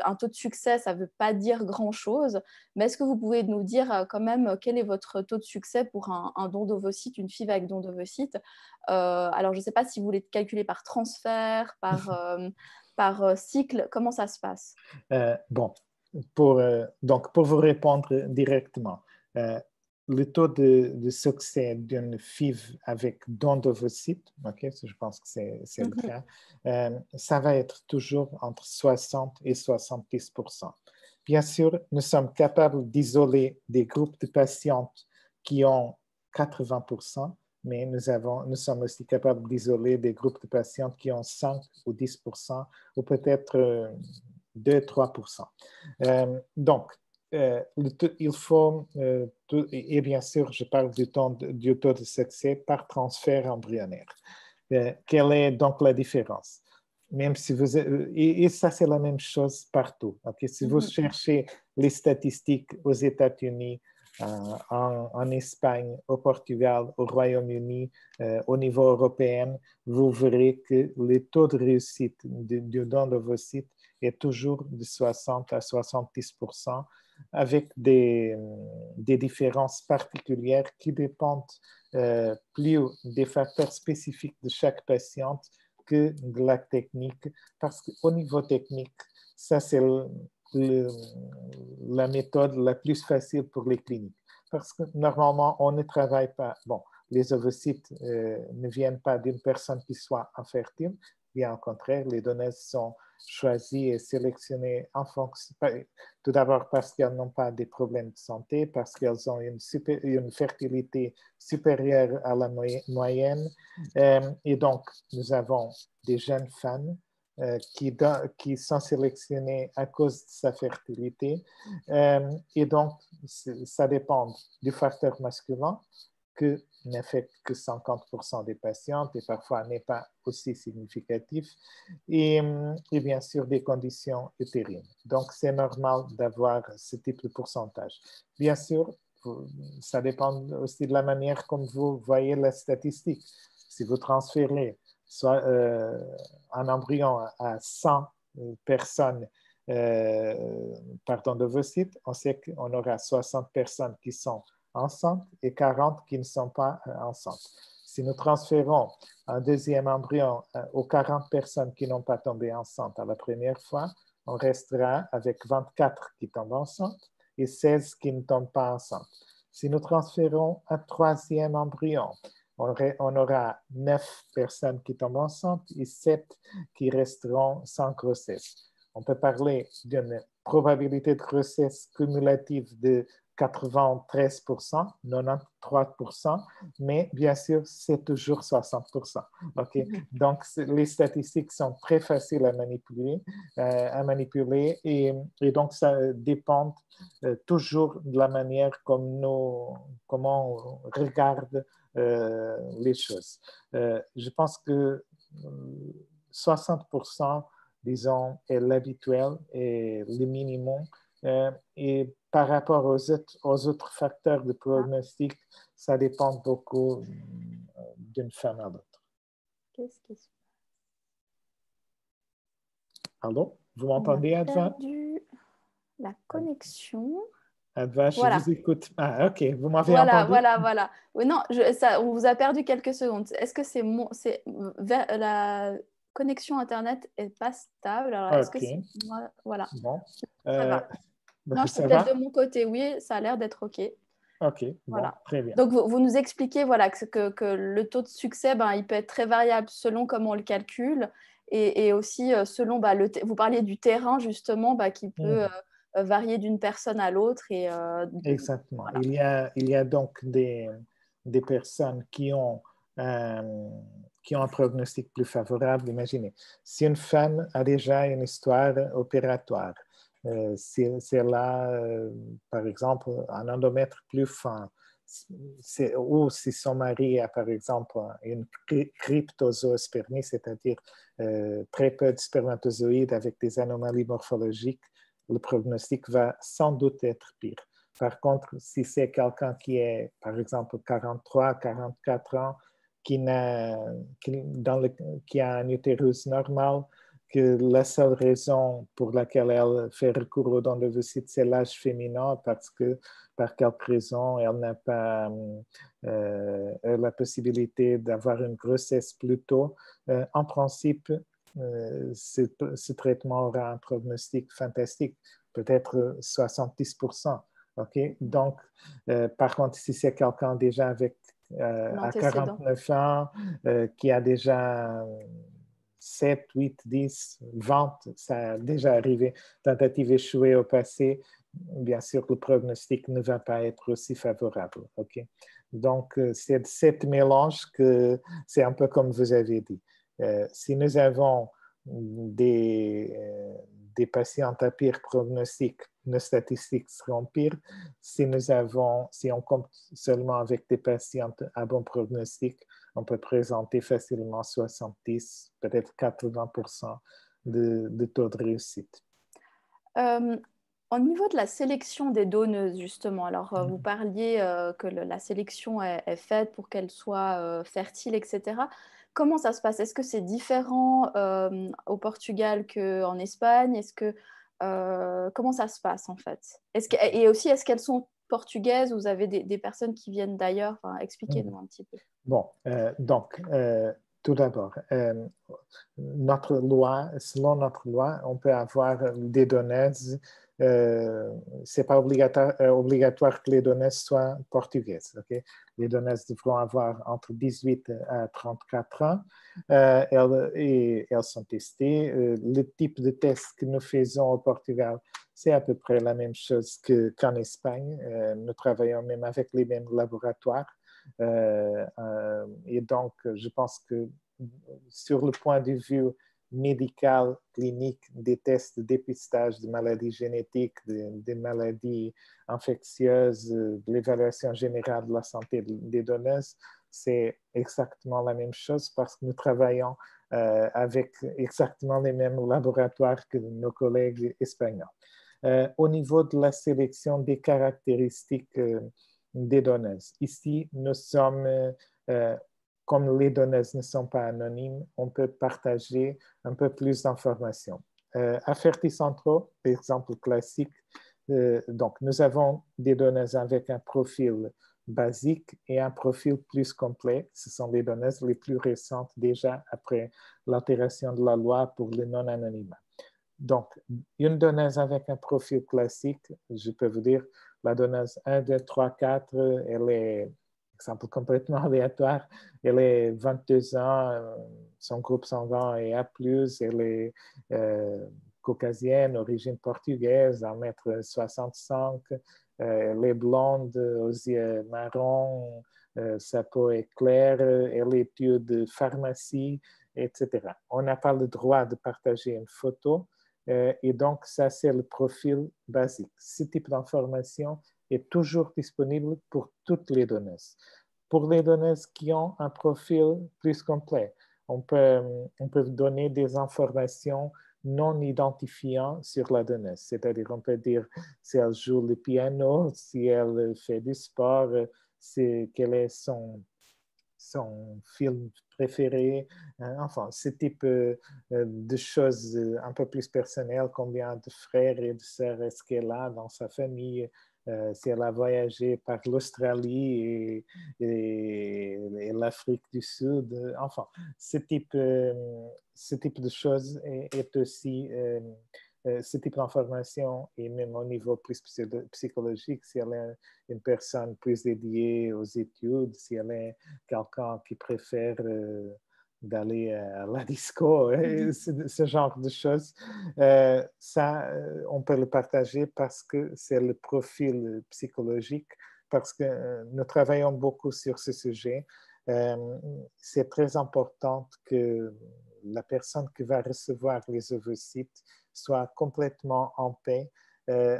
A: un taux de succès, ça ne veut pas dire grand-chose. Mais est-ce que vous pouvez nous dire quand même quel est votre taux de succès pour un don d'ovocytes, une FIV avec don d'ovocytes? Alors, je ne sais pas si vous voulez calculer par transfert, par cycle, comment ça se passe?
B: Bon, donc pour vous répondre directement, le taux de succès d'une FIV avec don d'ovocytes, okay, je pense que c'est le cas, ça va être toujours entre 60 et 70%. Bien sûr, nous sommes capables d'isoler des groupes de patientes qui ont 80%, mais nous sommes aussi capables d'isoler des groupes de patientes qui ont 5 ou 10%, ou peut-être 2-3%. Donc, il faut, et bien sûr, je parle du taux de succès par transfert embryonnaire. Quelle est donc la différence? Même si vous, et ça, c'est la même chose partout. Okay? Si vous cherchez les statistiques aux États-Unis, en Espagne, au Portugal, au Royaume-Uni, au niveau européen, vous verrez que le taux de réussite du don d'ovocytes est toujours de 60 à 70%, avec des différences particulières qui dépendent plus des facteurs spécifiques de chaque patiente que de la technique, parce qu'au niveau technique, ça c'est la méthode la plus facile pour les cliniques. Parce que normalement, on ne travaille pas, bon, les ovocytes ne viennent pas d'une personne qui soit infertile, bien au contraire, les donneuses sont choisies et sélectionnées en fonction, tout d'abord parce qu'elles n'ont pas de problèmes de santé, parce qu'elles ont une fertilité supérieure à la moyenne. Et donc, nous avons des jeunes femmes qui sont sélectionnées à cause de sa fertilité. Et donc, ça dépend du facteur masculin, que n'affecte que 50% des patientes et parfois n'est pas aussi significatif, et bien sûr des conditions utérines. Donc, c'est normal d'avoir ce type de pourcentage. Bien sûr, ça dépend aussi de la manière comme vous voyez la statistique. Si vous transférez soit un embryon à 100 personnes d'ovocytes, on sait qu'on aura 60 personnes qui sont enceintes et 40 qui ne sont pas enceintes. Si nous transférons un deuxième embryon aux 40 personnes qui n'ont pas tombé enceintes à la première fois, on restera avec 24 qui tombent enceintes et 16 qui ne tombent pas enceintes. Si nous transférons un troisième embryon, on aura 9 personnes qui tombent enceintes et 7 qui resteront sans grossesse. On peut parler d'une probabilité de grossesse cumulative de 93%, 93%, mais bien sûr, c'est toujours 60%. Okay? Donc, les statistiques sont très faciles à manipuler et donc ça dépend toujours de la manière comment on regarde les choses. Je pense que 60%, disons, est l'habituel et le minimum. Et par rapport aux autres facteurs de pronostic, ça dépend beaucoup d'une femme à l'autre.
A: Qu'est-ce qui se passe?
B: Allô? Vous m'entendez, Adva?
A: On a perdu la connexion.
B: Adva, je vous écoute. Ah, ok, vous m'avez entendu?
A: Voilà. Oui, non, on vous a perdu quelques secondes. Est-ce que la connexion Internet n'est pas stable? Alors, est-ce que c'est moi? Voilà.
B: Bon.
A: Ça va. Non, c'est
B: ça
A: peut-être
B: va?
A: de mon côté. Oui, ça a l'air d'être OK.
B: OK,
A: voilà.
B: Bon, très bien.
A: Donc, vous nous expliquez voilà, que le taux de succès, il peut être très variable selon comment on le calcule et aussi selon, vous parliez du terrain justement qui peut varier d'une personne à l'autre.
B: Exactement.
A: Voilà.
B: Il y a donc des personnes qui ont un pronostic plus favorable. Imaginez, si une femme a déjà une histoire opératoire, si elle a, par exemple, un endomètre plus fin, ou si son mari a, par exemple, une cryptozoospermie, c'est-à-dire très peu de spermatozoïdes avec des anomalies morphologiques, le pronostic va sans doute être pire. Par contre, si c'est quelqu'un qui est, par exemple, 43, 44 ans, qui a un utérus normal, que la seule raison pour laquelle elle fait recours au don d'ovocytes, c'est l'âge féminin, parce que par quelque raison, elle n'a pas la possibilité d'avoir une grossesse plus tôt. En principe, ce traitement aura un pronostic fantastique, peut-être 70%. OK? Donc, par contre, si c'est quelqu'un déjà à 49 ans, qui a déjà 7, 8, 10, 20, ça a déjà arrivé, tentative échouée au passé, bien sûr, le pronostic ne va pas être aussi favorable. OK? Donc, c'est cet mélange que c'est un peu comme vous avez dit. Si nous avons des patientes à pire pronostic, nos statistiques seront pires. Si on compte seulement avec des patientes à bon pronostic, on peut présenter facilement 70, peut-être 80% de taux de réussite.
A: Au niveau de la sélection des donneuses, justement, alors vous parliez que la sélection est faite pour qu'elles soient fertiles, etc. Comment ça se passe? Est-ce que c'est différent au Portugal qu'en Espagne? Comment ça se passe en fait? Et aussi, est-ce qu'elles sont portugaises? Vous avez des personnes qui viennent d'ailleurs? Enfin, expliquez-nous un petit peu.
B: Bon, donc, tout d'abord, selon notre loi, on peut avoir des donneuses. C'est pas obligatoire que les donneuses soient portugaises. Okay? Les donneuses devront avoir entre 18 à 34 ans. Elles sont testées. Le type de test que nous faisons au Portugal, c'est à peu près la même chose qu'en Espagne. Nous travaillons même avec les mêmes laboratoires. Et donc, je pense que sur le point de vue médicales, cliniques, des tests de dépistage de maladies génétiques, des maladies infectieuses, de l'évaluation générale de la santé des donneuses, c'est exactement la même chose parce que nous travaillons avec exactement les mêmes laboratoires que nos collègues espagnols. Au niveau de la sélection des caractéristiques des donneuses, ici, nous sommes, comme les donneuses ne sont pas anonymes, on peut partager un peu plus d'informations. À Ferticentro, exemple classique, donc nous avons des donneuses avec un profil basique et un profil plus complet. Ce sont les donneuses les plus récentes déjà après l'altération de la loi pour le non-anonymat. Donc, une donneuse avec un profil classique, je peux vous dire, la donneuse 1, 2, 3, 4, elle est, exemple complètement aléatoire, elle est 22 ans, son groupe sanguin est A+, elle est caucasienne, origine portugaise, 1,65 m, elle est blonde, aux yeux marrons, sa peau est claire, elle étude pharmacie, etc. On n'a pas le droit de partager une photo, et donc ça c'est le profil basique. Ce type d'information est toujours disponible pour toutes les donneuses. Pour les donneuses qui ont un profil plus complet, on peut donner des informations non identifiantes sur la donneuse. C'est-à-dire, on peut dire si elle joue le piano, si elle fait du sport, quel est son film préféré, enfin, ce type de choses un peu plus personnelles, combien de frères et de sœurs est-ce qu'elle a dans sa famille, si elle a voyagé par l'Australie et l'Afrique du Sud, enfin, ce type de choses est aussi ce type d'information et même au niveau plus psychologique, si elle est une personne plus dédiée aux études, si elle est quelqu'un qui préfère d'aller à la disco, ce genre de choses, ça, on peut le partager parce que c'est le profil psychologique, parce que nous travaillons beaucoup sur ce sujet. C'est très important que la personne qui va recevoir les ovocytes soit complètement en paix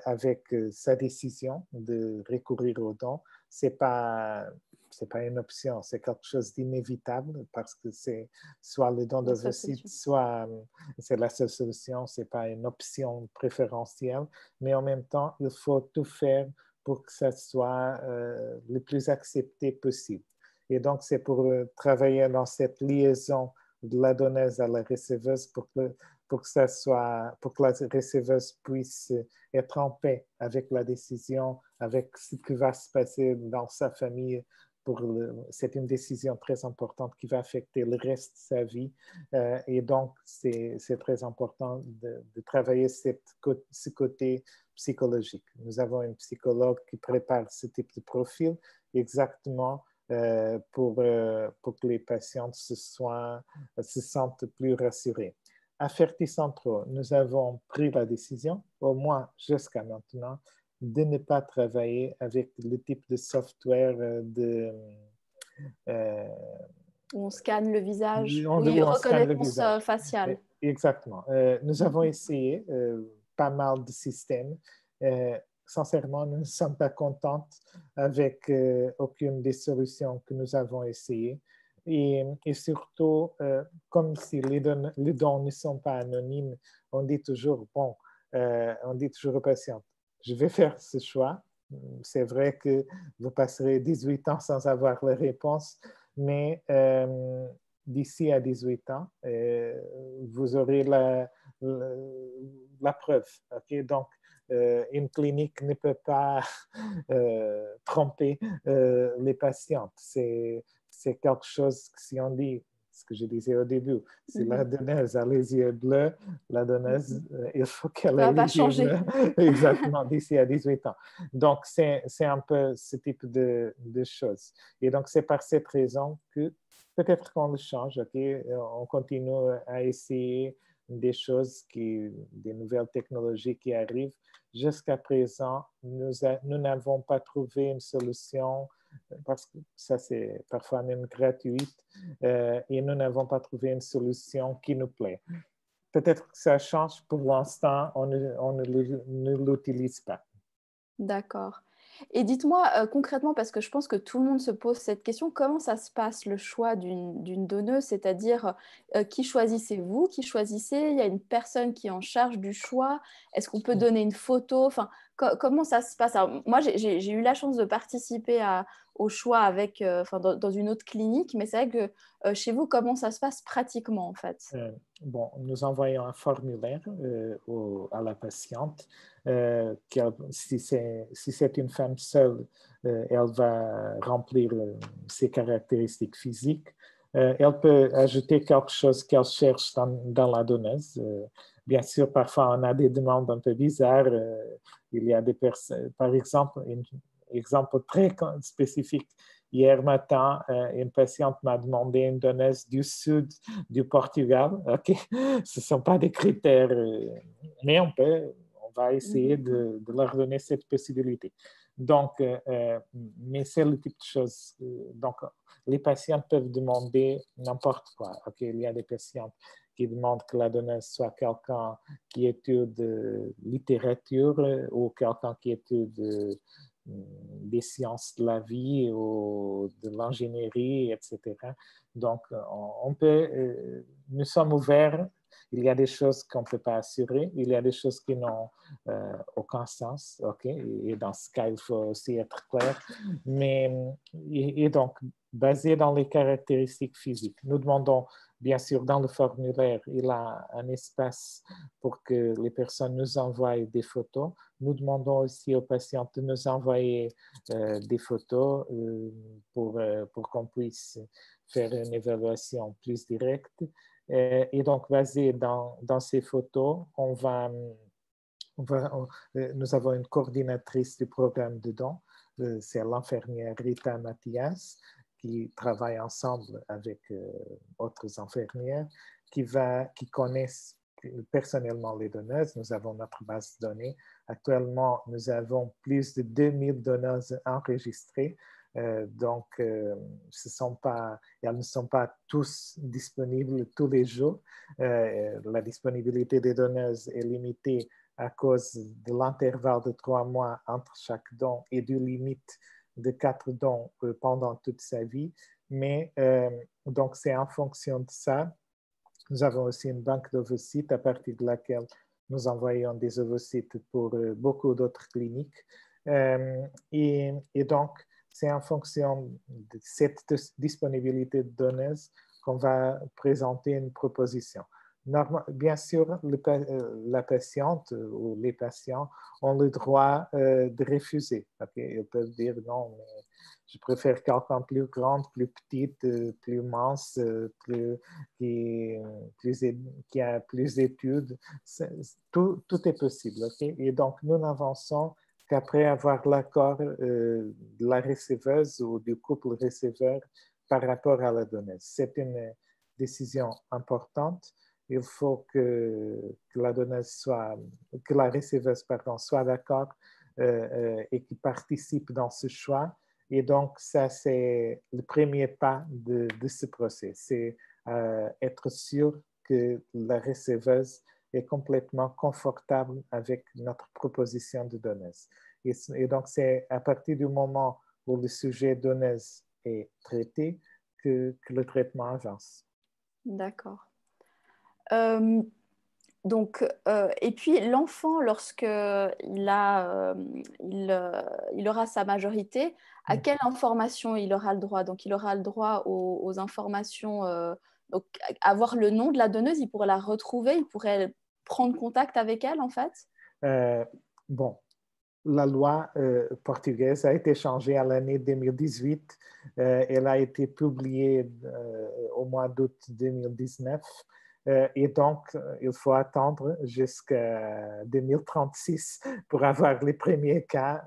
B: avec sa décision de recourir aux dons. C'est pas une option, c'est quelque chose d'inévitable parce que c'est soit le don d'ovocytes, soit c'est la seule solution, c'est pas une option préférentielle, mais en même temps, il faut tout faire pour que ça soit le plus accepté possible. Et donc, c'est pour travailler dans cette liaison de la donneuse à la receveuse pour que la receveuse puisse être en paix avec la décision, avec ce qui va se passer dans sa famille. C'est une décision très importante qui va affecter le reste de sa vie. Et donc, c'est très important de travailler ce côté psychologique. Nous avons une psychologue qui prépare ce type de profil exactement pour que les patientes se sentent plus rassurées. À Ferticentro, nous avons pris la décision, au moins jusqu'à maintenant, de ne pas travailler avec le type de software
A: où on scanne le visage,
B: oui,
A: reconnaissance faciale.
B: Exactement. Nous avons essayé pas mal de systèmes. Sincèrement, nous ne sommes pas contents avec aucune des solutions que nous avons essayées. Et surtout, comme si les dons ne sont pas anonymes, on dit toujours, on dit toujours aux patients, je vais faire ce choix. C'est vrai que vous passerez 18 ans sans avoir la réponse, mais d'ici à 18 ans, vous aurez la preuve. Okay? Donc, une clinique ne peut pas tromper les patientes. C'est quelque chose que si on dit, ce que je disais au début, si la donneuse a les yeux bleus, la donneuse, il faut qu'elle ait les yeux bleus exactement d'ici à 18 ans. Donc, c'est un peu ce type de choses. Et donc, c'est par cette raison que peut-être qu'on le change, okay? On continue à essayer des choses, des nouvelles technologies qui arrivent. Jusqu'à présent, nous n'avons pas trouvé une solution parce que ça c'est parfois même gratuit et nous n'avons pas trouvé une solution qui nous plaît. peut-être que ça change pour l'instant, ne l'utilise pas.
A: D'accord. Et dites-moi concrètement, parce que je pense que tout le monde se pose cette question, comment ça se passe le choix d'une donneuse? C'est-à-dire, qui choisissez-vous? Qui choisissez? Il y a une personne qui est en charge du choix? Est-ce qu'on peut donner une photo? Enfin, comment ça se passe? Alors, moi, j'ai eu la chance de participer au choix avec, dans une autre clinique, mais c'est vrai que chez vous, comment ça se passe pratiquement en fait?
B: Bon, nous envoyons un formulaire à la patiente. Si c'est une femme seule, elle va remplir ses caractéristiques physiques. Elle peut ajouter quelque chose qu'elle cherche dans la donneuse. Bien sûr, parfois, on a des demandes un peu bizarres. Il y a des personnes, par exemple, un exemple très spécifique. Hier matin, une patiente m'a demandé une donneuse du sud du Portugal. Okay. Ce ne sont pas des critères, mais on va essayer de leur donner cette possibilité. Donc, mais c'est le type de choses. Donc, les patients peuvent demander n'importe quoi. Okay. Il y a des patients qui demandent que la donneuse soit quelqu'un qui étudie littérature ou quelqu'un qui étudie des sciences de la vie ou de l'ingénierie, etc. Donc, nous sommes ouverts. Il y a des choses qu'on ne peut pas assurer. Il y a des choses qui n'ont aucun sens. Okay? Et dans ce cas, il faut aussi être clair. Et donc, basé dans les caractéristiques physiques, nous demandons, bien sûr, dans le formulaire, il y a un espace pour que les personnes nous envoient des photos. Nous demandons aussi aux patients de nous envoyer des photos pour qu'on puisse faire une évaluation plus directe. Et donc, basé dans ces photos, nous avons une coordinatrice du programme de dons, c'est l'infirmière Rita Mathias, qui travaille ensemble avec autres infirmières qui connaissent personnellement les donneuses. Nous avons notre base de données. Actuellement, nous avons plus de 2000 donneuses enregistrées. Donc, elles ne sont pas tous disponibles tous les jours. La disponibilité des donneuses est limitée à cause de l'intervalle de 3 mois entre chaque don et du limite de 4 dons pendant toute sa vie. Mais donc, c'est en fonction de ça. Nous avons aussi une banque d'ovocytes à partir de laquelle nous envoyons des ovocytes pour beaucoup d'autres cliniques. Et donc, c'est en fonction de cette disponibilité de donneuses qu'on va présenter une proposition. Bien sûr, la patiente ou les patients ont le droit de refuser. Okay? Ils peuvent dire non, mais je préfère quelqu'un plus grande, plus petite, plus mince, qui a plus d'études. Tout est possible. Okay? Et donc, nous n'avançons qu'après avoir l'accord de la receveuse ou du couple receveur par rapport à la donneuse. C'est une décision importante. Il faut que la donneuse que la receveuse, pardon, soit d'accord et qui participe dans ce choix. Et donc, ça, c'est le premier pas de ce procès. C'est être sûr que la receveuse est complètement confortable avec notre proposition de donneuse. Et donc, c'est à partir du moment où le sujet donneuse est traité que le traitement avance.
A: D'accord. Donc, et puis l'enfant, lorsqu'il il aura sa majorité, à quelle information il aura le droit? Donc, il aura le droit aux informations, donc avoir le nom de la donneuse, il pourrait la retrouver, il pourrait prendre contact avec elle, en fait?
B: Bon, la loi portugaise a été changée à l'année 2018. Elle a été publiée au mois d'août 2019. Et donc, il faut attendre jusqu'à 2036 pour avoir les premiers cas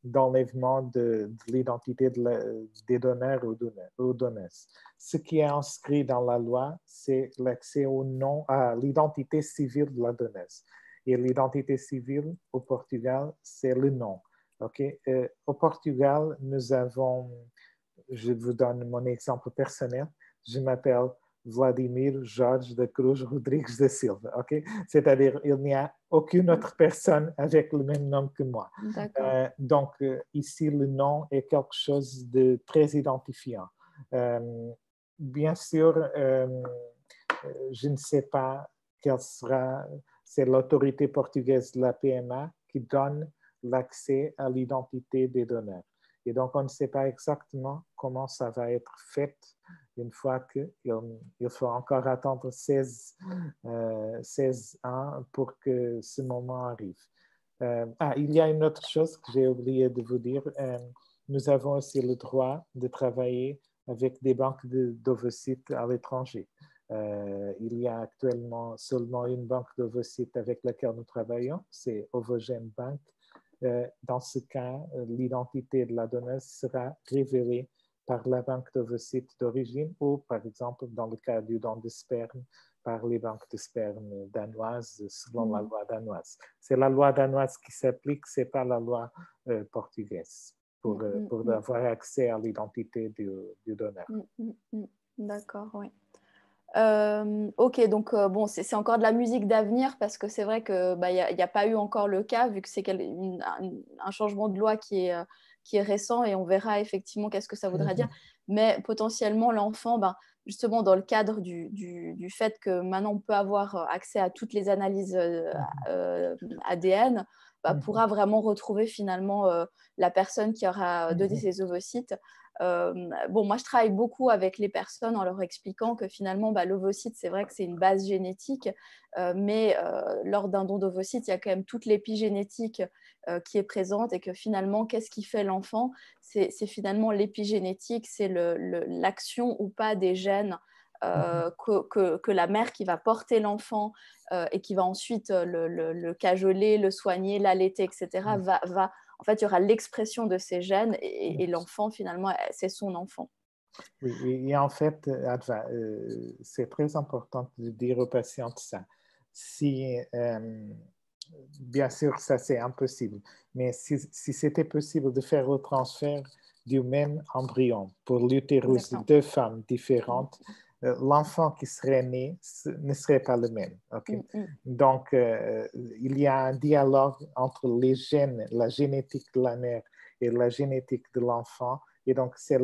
B: d'enlèvement de l'identité des donneurs ou donneuses. Ce qui est inscrit dans la loi, c'est l'accès au nom, à l'identité civile de la donneuse. Et l'identité civile au Portugal, c'est le nom. Okay? Au Portugal, nous avons, je vous donne mon exemple personnel, je m'appelle Vladimir Jorge da Cruz Rodrigues da Silva. Ok? C'est-à-dire, il n'y a aucune autre personne avec le même nom que moi. Donc, ici, le nom est quelque chose de très identifiant. Bien sûr, je ne sais pas quelle sera, c'est l'autorité portugaise de la PMA qui donne l'accès à l'identité des donneurs. Et donc, on ne sait pas exactement comment ça va être fait une fois qu'il faut encore attendre 16 ans pour que ce moment arrive. Il y a une autre chose que j'ai oublié de vous dire. Nous avons aussi le droit de travailler avec des banques d'ovocytes à l'étranger. Il y a actuellement seulement une banque d'ovocytes avec laquelle nous travaillons, c'est Ovogen Bank. Dans ce cas, l'identité de la donneuse sera révélée par la banque d'ovocytes d'origine ou, par exemple, dans le cas du don de sperme, par les banques de sperme danoises selon la loi danoise. C'est la loi danoise qui s'applique, ce n'est pas la loi portugaise pour avoir accès à l'identité du donneur.
A: D'accord, oui. Ok, donc bon, c'est encore de la musique d'avenir parce que c'est vrai qu'il n'y a pas eu encore le cas vu que c'est un changement de loi qui est récent et on verra effectivement qu'est-ce que ça voudra dire. Mais potentiellement, l'enfant, justement dans le cadre du fait que maintenant on peut avoir accès à toutes les analyses ADN, pourra vraiment retrouver finalement la personne qui aura donné ses ovocytes. Moi, je travaille beaucoup avec les personnes en leur expliquant que finalement, l'ovocyte, c'est vrai que c'est une base génétique, mais lors d'un don d'ovocyte, il y a quand même toute l'épigénétique qui est présente et que finalement, qu'est-ce qui fait l'enfant? C'est finalement l'épigénétique, c'est l'action ou pas des gènes que la mère qui va porter l'enfant et qui va ensuite le cajoler, le soigner, l'allaiter, etc., en fait, il y aura l'expression de ces gènes et l'enfant, finalement, c'est son enfant.
B: Oui, et en fait, Adva, c'est très important de dire aux patientes ça. Si, bien sûr, ça c'est impossible, mais si c'était possible de faire le transfert du même embryon pour l'utérus de deux femmes différentes, l'enfant qui serait né ne serait pas le même. Okay? Donc, il y a un dialogue entre les gènes, la génétique de la mère et la génétique de l'enfant. Et donc, c'est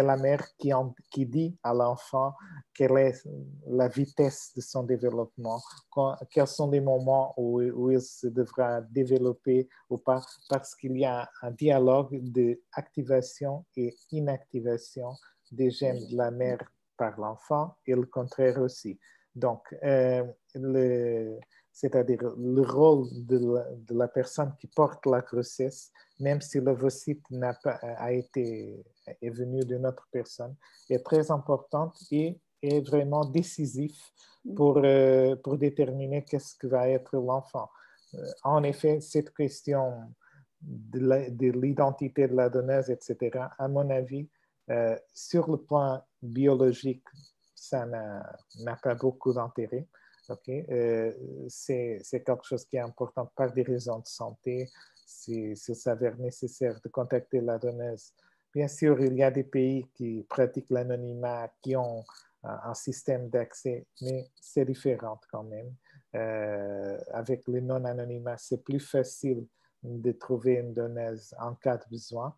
B: la mère qui dit à l'enfant quelle est la vitesse de son développement, quels sont les moments où il se devra développer ou pas, parce qu'il y a un dialogue d'activation et inactivation des gènes de la mère par l'enfant et le contraire aussi. Donc, c'est-à-dire le rôle de la personne qui porte la grossesse, même si l'ovocyte est venu d'une autre personne, est très importante et est vraiment décisif pour déterminer qu'est-ce que va être l'enfant. En effet, cette question de l'identité de la donneuse, etc., à mon avis, sur le plan biologique, ça n'a pas beaucoup d'intérêt. Okay? C'est quelque chose qui est important par des raisons de santé. S'il s'avère nécessaire de contacter la donneuse. Bien sûr, il y a des pays qui pratiquent l'anonymat, qui ont un système d'accès, mais c'est différent quand même. Avec le non-anonymat, c'est plus facile de trouver une donneuse en cas de besoin.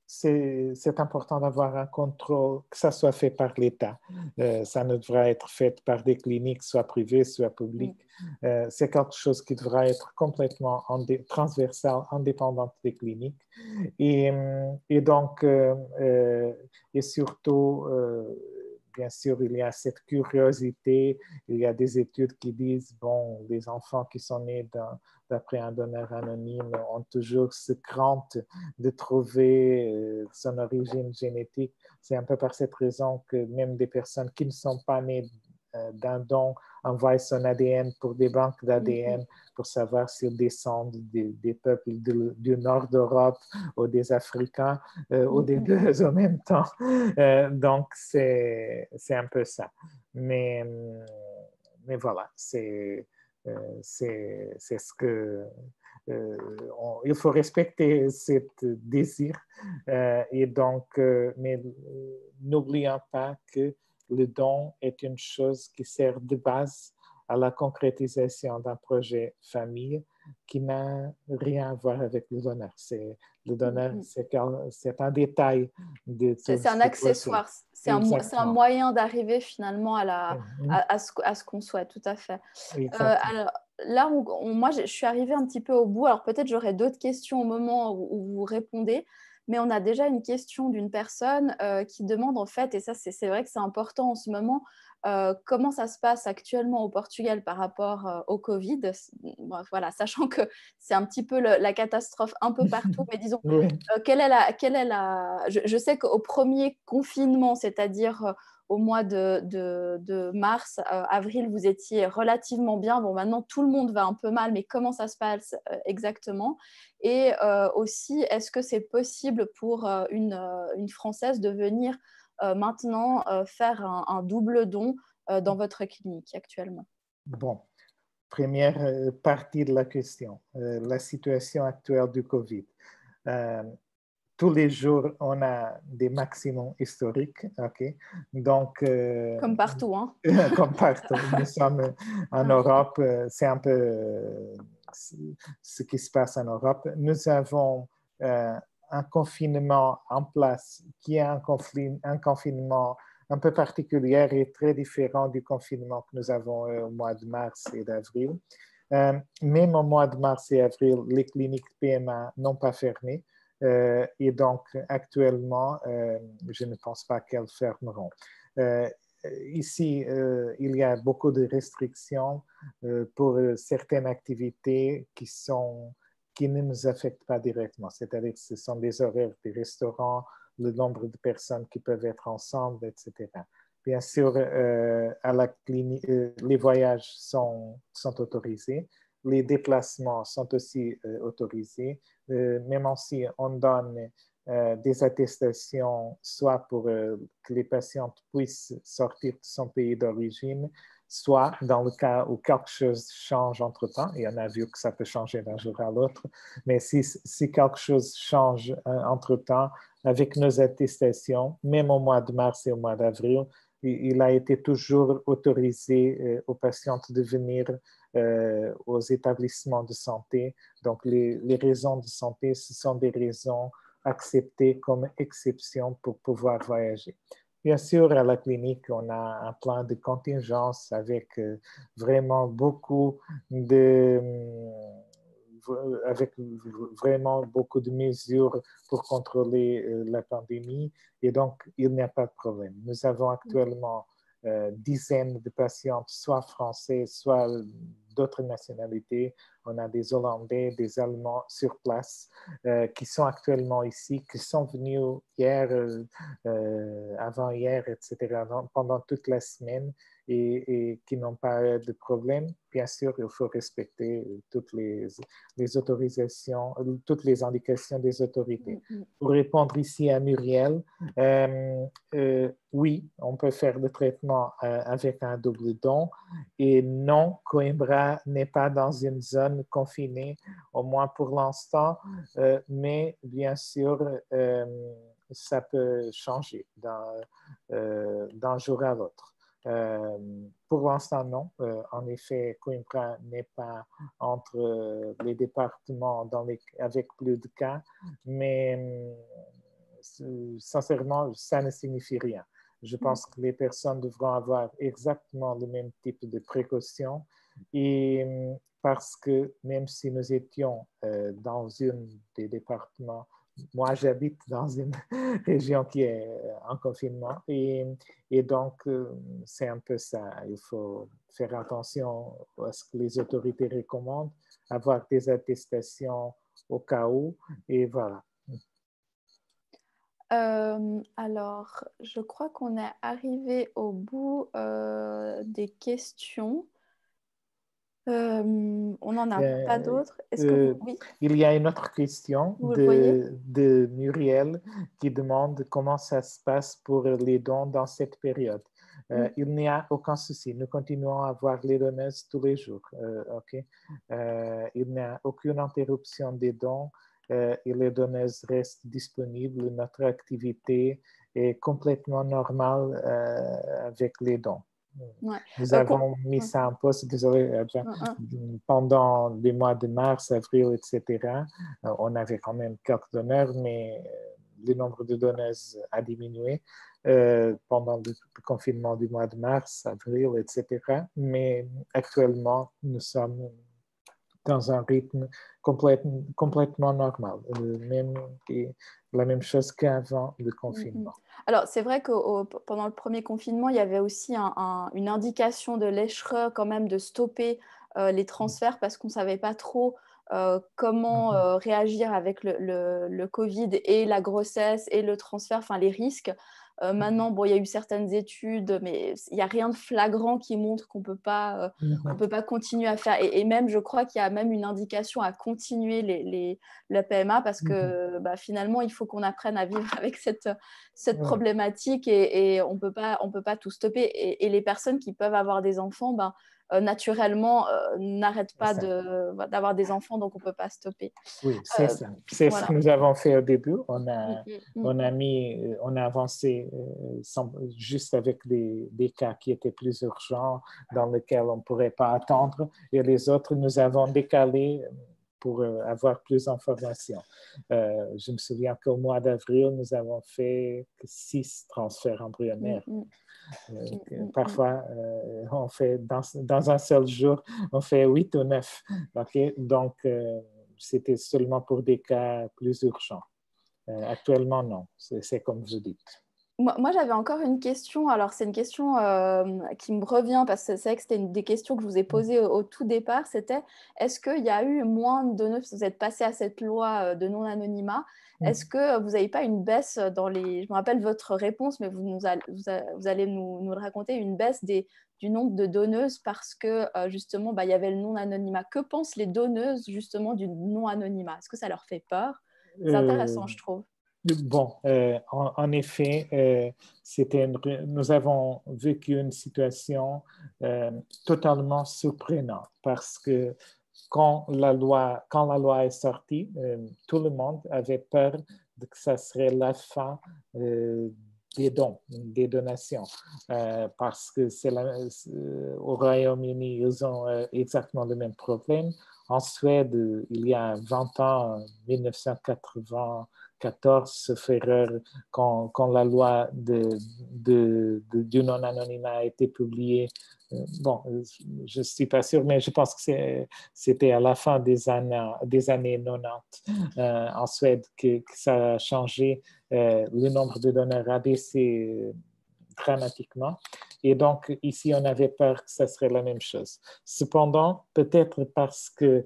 B: C'est important d'avoir un contrôle, que ça soit fait par l'État. Ça ne devra être fait par des cliniques, soit privées, soit publiques. C'est quelque chose qui devra être complètement transversal, indépendant des cliniques. Et donc, et surtout, bien sûr, il y a cette curiosité. Il y a des études qui disent, bon, les enfants qui sont nés d'après un donneur anonyme ont toujours ce crainte de trouver son origine génétique. C'est un peu par cette raison que même des personnes qui ne sont pas nées d'un don envoient son ADN pour des banques d'ADN pour savoir s'ils descendent des peuples du nord d'Europe ou des Africains ou des deux en même temps. Donc, c'est un peu ça. Mais voilà, c'est ce que... il faut respecter ce désir et donc, mais n'oublions pas que le don est une chose qui sert de base à la concrétisation d'un projet famille qui n'a rien à voir avec le donneur. Le donneur, c'est un détail de tout
A: C'est un
B: ce projet.
A: accessoire, c'est un moyen d'arriver finalement à ce qu'on souhaite, tout à fait. Alors, là, moi, je suis arrivée un petit peu au bout. Alors, peut-être j'aurai d'autres questions au moment où vous répondez, mais on a déjà une question d'une personne qui demande, en fait, et ça, c'est vrai que c'est important en ce moment, comment ça se passe actuellement au Portugal par rapport au Covid. Bon, voilà, sachant que c'est un petit peu la catastrophe un peu partout, mais disons,
B: Oui.
A: Je sais qu'au premier confinement, c'est-à-dire au mois de mars, avril, vous étiez relativement bien. Bon, maintenant, tout le monde va un peu mal, mais comment ça se passe exactement? Et aussi, est-ce que c'est possible pour une Française de venir maintenant faire un double don dans votre clinique actuellement?
B: Bon, première partie de la question, la situation actuelle du Covid. Tous les jours, on a des maximums historiques, ok? Donc,
A: comme partout, hein?
B: Comme partout. Nous sommes en Europe, c'est un peu ce qui se passe en Europe. Nous avons un confinement en place qui est un confinement un peu particulier et très différent du confinement que nous avons au mois de mars et d'avril. Même au mois de mars et avril, les cliniques PMA n'ont pas fermé. Et donc, actuellement, je ne pense pas qu'elles fermeront. Ici, il y a beaucoup de restrictions pour certaines activités qui ne nous affectent pas directement. C'est-à-dire que ce sont des horaires des restaurants, le nombre de personnes qui peuvent être ensemble, etc. Bien sûr, à la clinique, les voyages sont autorisés. Les déplacements sont aussi autorisés. Même si on donne des attestations, soit pour que les patientes puissent sortir de son pays d'origine, soit dans le cas où quelque chose change entre-temps, et on a vu que ça peut changer d'un jour à l'autre, mais si quelque chose change entre-temps, avec nos attestations, même au mois de mars et au mois d'avril, il a été toujours autorisé aux patientes de venir aux établissements de santé. Donc, les raisons de santé, ce sont des raisons acceptées comme exception pour pouvoir voyager. Bien sûr, à la clinique, on a un plan de contingence avec vraiment beaucoup de mesures pour contrôler la pandémie et donc il n'y a pas de problème. Nous avons actuellement dizaines de patientes, soit français, soit d'autres nationalités. On a des Hollandais, des Allemands sur place qui sont actuellement ici, qui sont venus hier, avant-hier, etc., pendant toute la semaine et qui n'ont pas de problème. Bien sûr, il faut respecter toutes les autorisations, toutes les indications des autorités. Pour répondre ici à Muriel, oui, on peut faire le traitement avec un double don et non, Coimbra n'est pas dans une zone confinée, au moins pour l'instant, mais bien sûr, ça peut changer d'un jour à l'autre. Pour l'instant, non. En effet, Coimbra n'est pas entre les départements avec plus de cas, mais sincèrement, ça ne signifie rien. Je pense que les personnes devront avoir exactement le même type de précautions et parce que même si nous étions dans un des départements, moi j'habite dans une région qui est en confinement et donc c'est un peu ça. Il faut faire attention à ce que les autorités recommandent, avoir des attestations au cas où et voilà.
A: Alors, je crois qu'on est arrivé au bout des questions. On n'en a pas d'autres. Est-ce que vous... Oui,
B: il y a une autre question
A: vous le voyez?
B: de Muriel qui demande comment ça se passe pour les dons dans cette période. Il n'y a aucun souci. Nous continuons à avoir les donneuses tous les jours. Okay? Il n'y a aucune interruption des dons. et les donneuses restent disponibles. Notre activité est complètement normale avec les dons.
A: Ouais.
B: Nous avons mis
A: Ouais.
B: ça en pause, désolé, pendant les mois de mars, avril, etc. On avait quand même quelques donneurs, mais le nombre de donneuses a diminué pendant le confinement du mois de mars, avril, etc. Mais actuellement, nous sommes dans un rythme complètement normal, la même chose qu'avant le confinement.
A: Alors, c'est vrai que pendant le premier confinement, il y avait aussi une indication de l'ECHRE quand même de stopper les transferts parce qu'on ne savait pas trop comment réagir avec le Covid et la grossesse et le transfert, enfin les risques. Maintenant, bon, il y a eu certaines études, mais il n'y a rien de flagrant qui montre qu'on peut pas continuer à faire. Et même, je crois qu'il y a même une indication à continuer la PMA parce que finalement, il faut qu'on apprenne à vivre avec cette problématique et on peut pas tout stopper. Et les personnes qui peuvent avoir des enfants, naturellement, n'arrêtent pas d'avoir des enfants, donc on ne peut pas stopper.
B: Oui, c'est ça. C'est ce que nous avons fait au début. On a avancé juste avec des cas qui étaient plus urgents, dans lesquels on ne pourrait pas attendre, et les autres, nous avons décalé pour avoir plus d'informations. Je me souviens qu'au mois d'avril, nous avons fait 6 transferts embryonnaires. Parfois, on fait dans un seul jour, on fait 8 ou 9. Okay? Donc, c'était seulement pour des cas plus urgents. Actuellement, non. C'est comme vous dites.
A: Moi, j'avais encore une question. Alors, c'est une question qui me revient parce que c'est vrai que c'était une des questions que je vous ai posées au tout départ. C'était, est-ce qu'il y a eu moins de donneuses, vous êtes passé à cette loi de non-anonymat, est-ce que vous n'avez pas une baisse dans les... Je me rappelle votre réponse, mais vous allez nous le raconter, une baisse du nombre de donneuses parce que justement, il y avait le non-anonymat. Que pensent les donneuses justement du non-anonymat? Est-ce que ça leur fait peur? C'est intéressant, je trouve.
B: Bon, en effet, nous avons vécu une situation totalement surprenante parce que quand la loi est sortie, tout le monde avait peur que ça serait la fin des dons, des donations, parce que au Royaume-Uni, ils ont exactement le même problème. En Suède, il y a 20 ans, 1994, sauf erreur, quand la loi du non-anonymat a été publiée. Bon, je ne suis pas sûr, mais je pense que c'était à la fin des années 90 en Suède que ça a changé. Le nombre de donneurs a baissé dramatiquement. Et donc, ici, on avait peur que ça serait la même chose. Cependant, peut-être parce que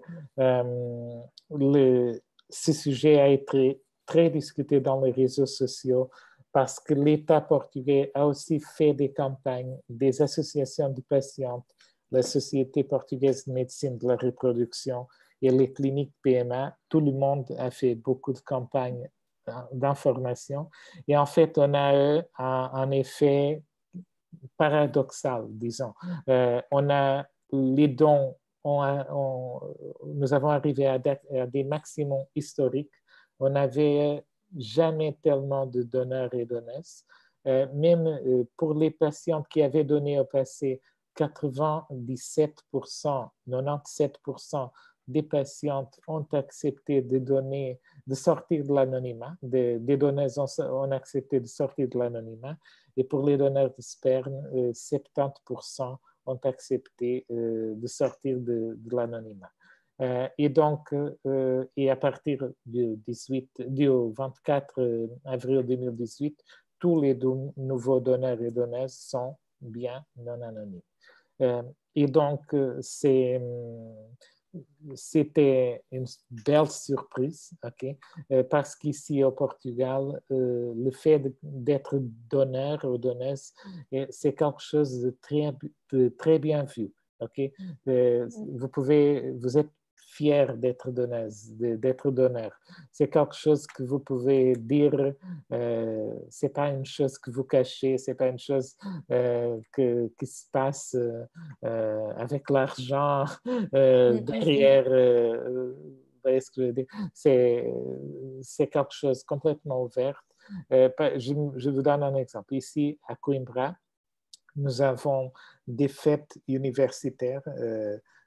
B: ce sujet a été très discuté dans les réseaux sociaux, parce que l'État portugais a aussi fait des campagnes, des associations de patientes, la Société portugaise de médecine de la reproduction et les cliniques PMA. Tout le monde a fait beaucoup de campagnes d'information. Et en fait, on a eu un effet paradoxal, disons. On a les dons, nous avons arrivé à des maximums historiques. On n'avait jamais tellement de donneurs et donneuses. Même pour les patientes qui avaient donné au passé, 97%, 97% des patientes ont accepté de donner, de sortir de l'anonymat. Des donneuses ont accepté de sortir de l'anonymat. Et pour les donneurs de sperme, 70% ont accepté de sortir de l'anonymat. Et donc, et à partir du 24 avril 2018, tous les nouveaux donneurs et donneuses sont bien non anonymes. Et donc, c'était une belle surprise, okay? Parce qu'ici au Portugal, le fait d'être donneur ou donneuse, c'est quelque chose de très bien vu. Okay? Vous êtes fier d'être donneuse, d'être donneur. C'est quelque chose que vous pouvez dire, c'est pas une chose que vous cachez, c'est pas une chose qui se passe avec l'argent derrière voyez ce que je veux dire? C'est quelque chose complètement ouvert. Je vous donne un exemple. Ici, à Coimbra, nous avons des fêtes universitaires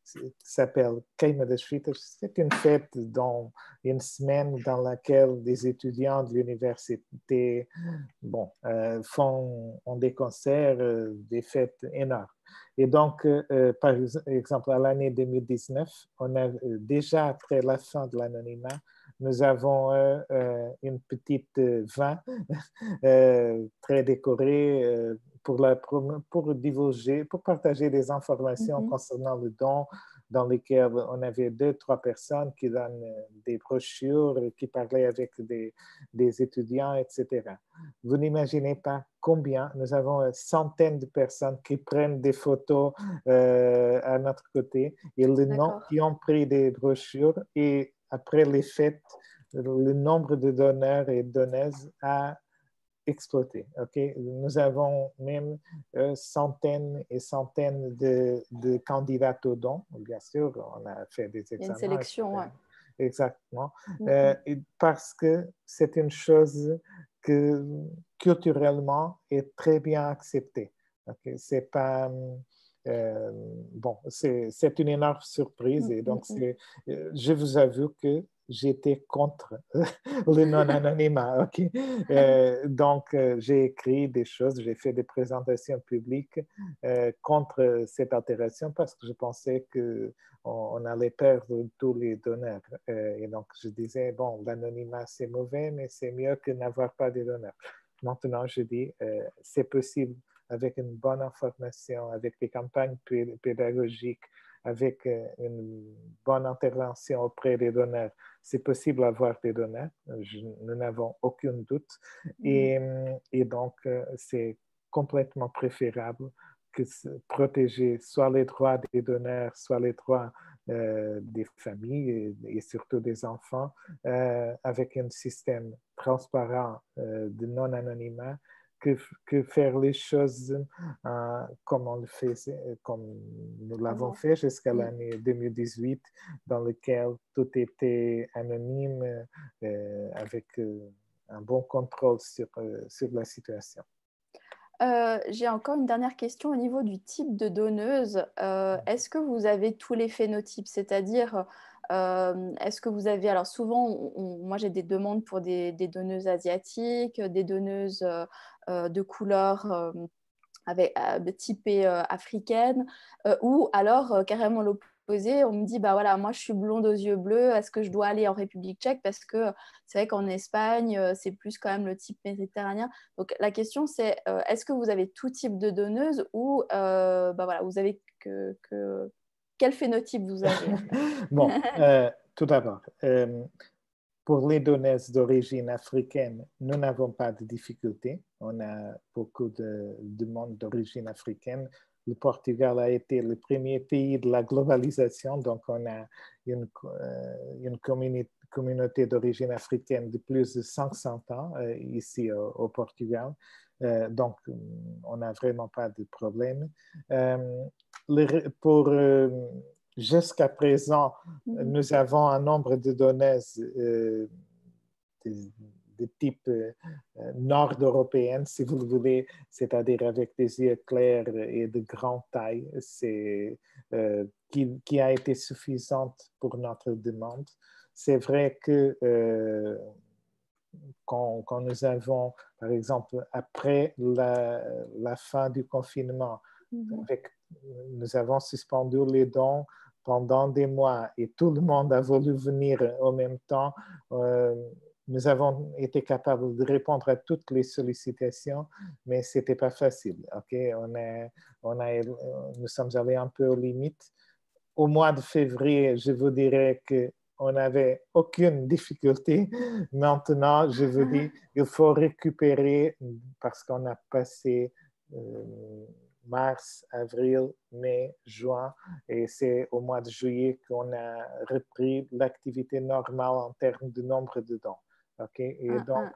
B: qui s'appellent Queima das Fitas. C'est une fête dans une semaine dans laquelle des étudiants de l'université ont des concerts, des fêtes énormes. Et donc, par exemple, à l'année 2019, on a déjà après la fin de l'anonymat, nous avons une petite vin très décorée pour divulguer, pour partager des informations concernant le don, dans lesquelles on avait 2-3 personnes qui donnent des brochures, qui parlaient avec des étudiants, etc. Vous n'imaginez pas combien nous avons centaines de personnes qui prennent des photos à notre côté et qui ont pris des brochures et après les fêtes, le nombre de donneurs et donneuses a exploité. Okay? Nous avons même centaines et centaines de candidats aux dons. Bien sûr, on a fait des examens.
A: Il y a une sélection, oui.
B: Exactement. Parce que c'est une chose que culturellement est très bien acceptée. Okay? C'est pas... c'est une énorme surprise et donc je vous avoue que j'étais contre le non-anonymat. Okay? Donc, j'ai écrit des choses, j'ai fait des présentations publiques contre cette altération parce que je pensais qu'on allait perdre tous les donneurs. Et donc, je disais, bon, l'anonymat, c'est mauvais, mais c'est mieux que n'avoir pas de donneurs. Maintenant, je dis, c'est possible avec une bonne information, avec des campagnes pédagogiques, avec une bonne intervention auprès des donneurs, c'est possible d'avoir des donneurs. Nous n'avons aucun doute. Et donc, c'est complètement préférable que protéger soit les droits des donneurs, soit les droits des familles et surtout des enfants avec un système transparent de non-anonymat que faire les choses comme on le faisait, comme nous l'avons fait jusqu'à l'année 2018, dans lequel tout était anonyme avec un bon contrôle sur la situation.
A: J'ai encore une dernière question au niveau du type de donneuse. Est-ce que vous avez tous les phénotypes? C'est-à-dire, est-ce que vous avez... Alors souvent, moi j'ai des demandes pour des donneuses asiatiques, des donneuses de couleur typée africaine, ou alors carrément l'opposé. On me dit, bah voilà, moi je suis blonde aux yeux bleus, est-ce que je dois aller en République tchèque? Parce que c'est vrai qu'en Espagne, c'est plus quand même le type méditerranéen. Donc la question c'est, est-ce que vous avez tout type de donneuse ou bah voilà, vous avez quel phénotype vous avez?
B: Bon, tout d'abord, pour les donneuses d'origine africaine, nous n'avons pas de difficultés. On a beaucoup de demandes d'origine africaine. Le Portugal a été le premier pays de la globalisation, donc on a une communauté d'origine africaine de plus de 500 ans ici au Portugal. Donc, on n'a vraiment pas de problème. Jusqu'à présent, nous avons un nombre de donneuses de type nord-européenne, si vous le voulez, c'est-à-dire avec des yeux clairs et de grande taille, qui a été suffisante pour notre demande. C'est vrai que quand nous avons, par exemple, après la fin du confinement, nous avons suspendu les dons pendant des mois et tout le monde a voulu venir en même temps. Nous avons été capables de répondre à toutes les sollicitations, mais ce n'était pas facile. Okay? Nous sommes allés un peu aux limites. Au mois de février, je vous dirais qu'on n'avait aucune difficulté. Maintenant, je vous dis, il faut récupérer parce qu'on a passé mars, avril, mai, juin, et c'est au mois de juillet qu'on a repris l'activité normale en termes de nombre de dons. Okay? Et donc,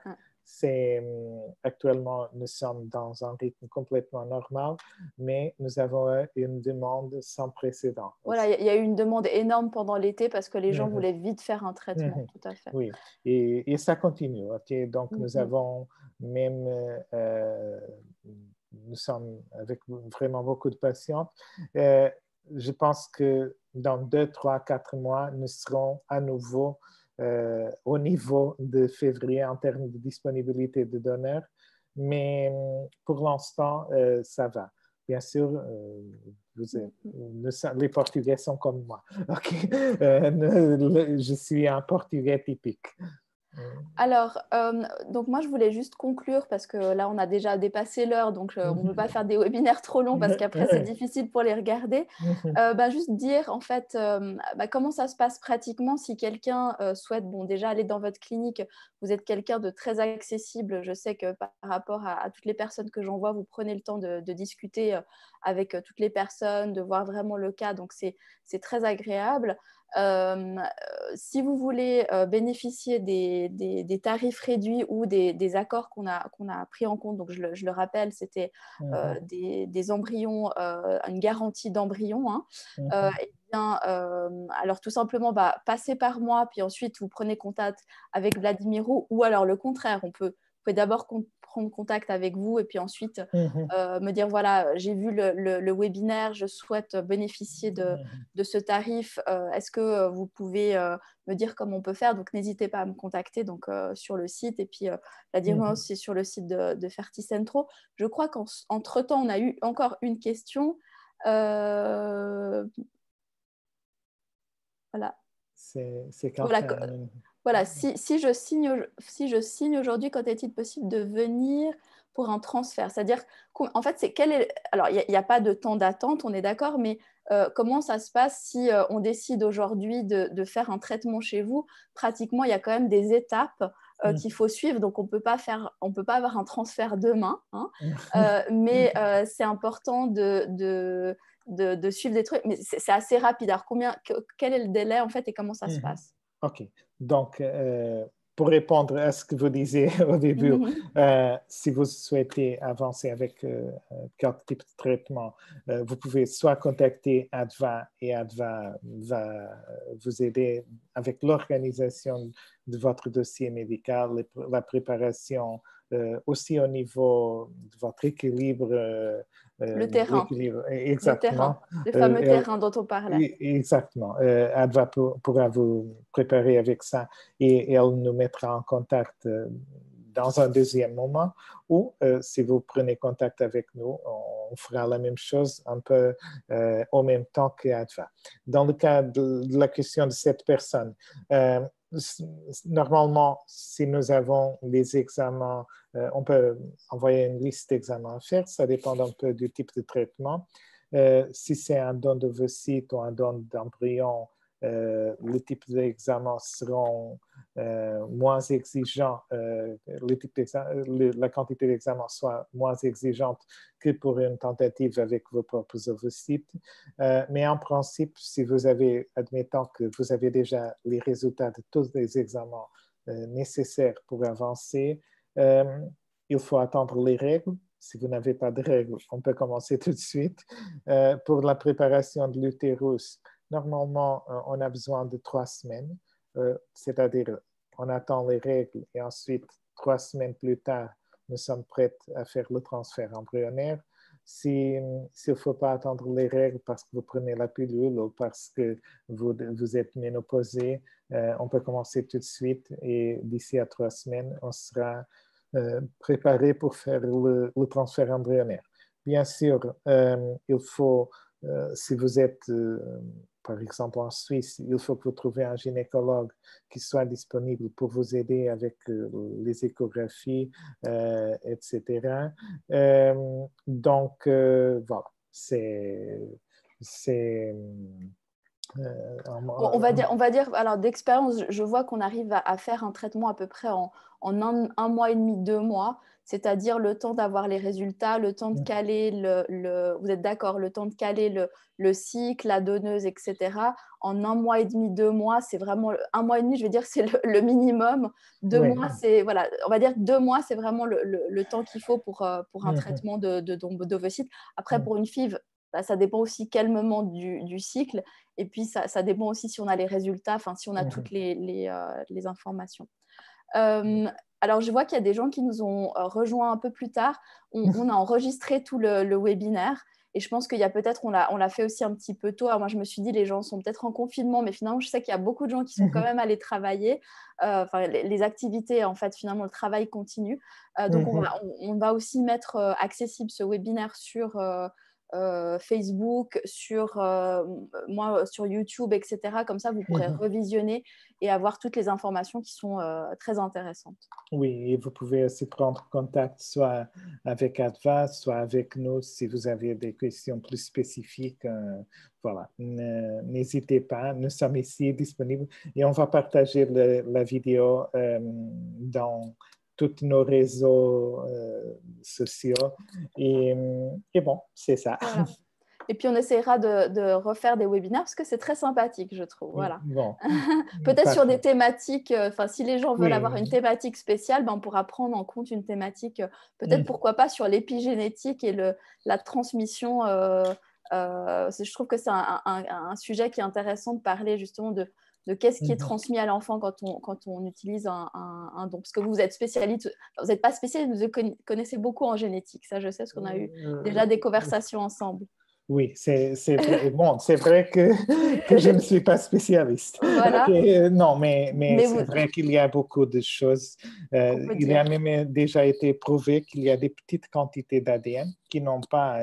B: Actuellement, nous sommes dans un rythme complètement normal, mais nous avons une demande sans précédent.
A: Voilà, il y a eu une demande énorme pendant l'été parce que les gens voulaient vite faire un traitement, tout à fait.
B: Oui, et ça continue. Okay? Donc, nous avons même, nous sommes avec vraiment beaucoup de patientes. Je pense que dans 2, 3, 4 mois, nous serons à nouveau au niveau de février en termes de disponibilité de donneurs. Mais pour l'instant, ça va. Bien sûr, les Portugais sont comme moi. Okay? Je suis un Portugais typique.
A: Alors, donc moi, je voulais juste conclure parce que là, on a déjà dépassé l'heure, donc on ne veut pas faire des webinaires trop longs parce qu'après, c'est difficile pour les regarder. Juste dire, en fait, comment ça se passe pratiquement si quelqu'un souhaite, bon, déjà aller dans votre clinique, vous êtes quelqu'un de très accessible. Je sais que par rapport à toutes les personnes que j'envoie, vous prenez le temps de discuter avec toutes les personnes, de voir vraiment le cas, donc c'est très agréable. Si vous voulez bénéficier des tarifs réduits ou des accords qu'on a pris en compte, donc je le rappelle, c'était des embryons, une garantie d'embryon. Hein. Eh bien, alors tout simplement, passez par moi, puis ensuite vous prenez contact avec Vladimir ou alors le contraire, vous pouvez d'abord prendre contact avec vous et puis ensuite me dire voilà, j'ai vu le webinaire, je souhaite bénéficier de ce tarif. Est-ce que vous pouvez me dire comment on peut faire? Donc n'hésitez pas à me contacter donc, sur le site et puis Vladimir aussi sur le site de Ferticentro. Je crois qu'entre-temps, on a eu encore une question. Voilà.
B: C'est quand même...
A: Voilà, si je signe aujourd'hui, quand est-il possible de venir pour un transfert? C'est-à-dire, en fait, alors, il n'y a pas de temps d'attente, on est d'accord, mais comment ça se passe si on décide aujourd'hui de faire un traitement chez vous? Pratiquement, il y a quand même des étapes qu'il faut suivre, donc on ne peut pas avoir un transfert demain, hein, mais c'est important de suivre des trucs, mais c'est assez rapide. Alors, quel est le délai, en fait, et comment ça se passe?
B: OK. Donc, pour répondre à ce que vous disiez au début, si vous souhaitez avancer avec quel type de traitement, vous pouvez soit contacter ADVA et ADVA va vous aider avec l'organisation de votre dossier médical, la préparation, aussi au niveau de votre équilibre.
A: Le terrain.
B: Exactement.
A: Le fameux terrain dont on parlait.
B: Exactement. ADVA pourra vous préparer avec ça et elle nous mettra en contact dans un deuxième moment ou si vous prenez contact avec nous, on fera la même chose un peu au même temps que ADVA. Dans le cas de la question de cette personne, normalement, si nous avons des examens, on peut envoyer une liste d'examens à faire, ça dépend un peu du type de traitement. Si c'est un don d'ovocytes ou un don d'embryon, le type d'examen seront moins exigeants, la quantité d'examen soit moins exigeante que pour une tentative avec vos propres ovocytes. Mais en principe, si vous avez, admettons que vous avez déjà les résultats de tous les examens nécessaires pour avancer, il faut attendre les règles. Si vous n'avez pas de règles, on peut commencer tout de suite. Pour la préparation de l'utérus, normalement, on a besoin de 3 semaines, c'est-à-dire on attend les règles et ensuite, 3 semaines plus tard, nous sommes prêts à faire le transfert embryonnaire. S'il ne faut pas attendre les règles parce que vous prenez la pilule ou parce que vous êtes ménopausé, on peut commencer tout de suite et d'ici à 3 semaines, on sera préparé pour faire le transfert embryonnaire. Bien sûr, il faut, si vous êtes, par exemple, en Suisse, il faut que vous trouviez un gynécologue qui soit disponible pour vous aider avec les échographies, etc. Donc, voilà, c'est
A: On va dire, alors d'expérience, je vois qu'on arrive à faire un traitement à peu près en un mois et demi, 2 mois, c'est-à-dire le temps d'avoir les résultats, le temps de caler vous êtes d'accord, le temps de caler le cycle, la donneuse, etc. En un mois et demi, 2 mois, c'est vraiment un mois et demi, je vais dire, c'est le minimum. 2 mois, c'est, voilà, on va dire 2 mois, c'est vraiment le temps qu'il faut pour un traitement d'ovocytes. Après, pour une FIV, bah, ça dépend aussi quel moment du cycle. Et puis, ça dépend aussi si on a les résultats, enfin, si on a toutes les informations. Alors, je vois qu'il y a des gens qui nous ont rejoints un peu plus tard. On a enregistré tout le webinaire. Et je pense qu'il y a peut-être, on l'a fait aussi un petit peu tôt. Alors moi, je me suis dit, les gens sont peut-être en confinement, mais finalement, je sais qu'il y a beaucoup de gens qui sont quand même allés travailler. Enfin, les activités, en fait, finalement, le travail continue. Donc, on va aussi mettre accessible ce webinaire sur Facebook, sur YouTube, etc. Comme ça, vous pourrez revisionner et avoir toutes les informations qui sont très intéressantes.
B: Oui, et vous pouvez aussi prendre contact soit avec Adva, soit avec nous si vous avez des questions plus spécifiques. Voilà, n'hésitez pas, nous sommes ici disponibles et on va partager la vidéo dans tous nos réseaux sociaux. Et bon, c'est ça.
A: Voilà. Et puis, on essaiera de refaire des webinaires parce que c'est très sympathique, je trouve. Voilà.
B: Bon,
A: peut-être sur des thématiques, si les gens veulent
B: oui.
A: avoir une thématique spéciale, on pourra prendre en compte une thématique, peut-être pourquoi pas sur l'épigénétique et la transmission. Je trouve que c'est un sujet qui est intéressant de parler justement de qu'est-ce qui est transmis à l'enfant quand on utilise un don. Parce que vous êtes spécialiste, vous n'êtes pas spécialiste, vous connaissez beaucoup en génétique. Ça, je sais, parce qu'on a eu déjà des conversations ensemble.
B: Oui, c'est vrai. Bon, c'est vrai que je ne suis pas spécialiste.
A: Voilà.
B: Non, mais c'est vrai qu'il y a beaucoup de choses. Il y a même déjà été prouvé qu'il y a des petites quantités d'ADN qui n'ont pas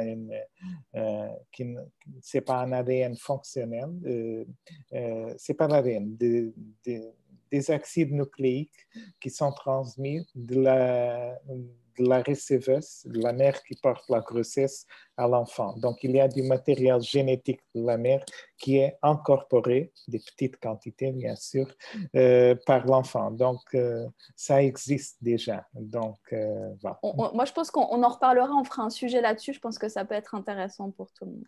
B: c'est pas un ADN fonctionnel. C'est pas l'ADN, des acides nucléiques qui sont transmis de la réceveuse, de la mère qui porte la grossesse à l'enfant. Donc, il y a du matériel génétique de la mère qui est incorporé, des petites quantités, bien sûr, par l'enfant. Donc, ça existe déjà. Donc, voilà.
A: Moi, je pense qu'on en reparlera, on fera un sujet là-dessus. Je pense que ça peut être intéressant pour tout le monde.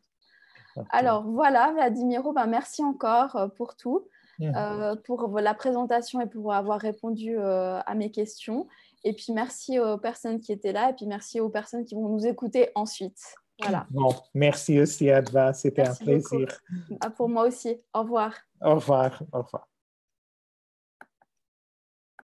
A: Okay. Alors, voilà, Vladimiro, merci encore pour tout, pour la présentation et pour avoir répondu à mes questions. Et puis, merci aux personnes qui étaient là et puis merci aux personnes qui vont nous écouter ensuite. Voilà.
B: Bon, merci aussi, Adva. C'était un plaisir.
A: Pour moi aussi. Au revoir.
B: Au revoir. Au revoir.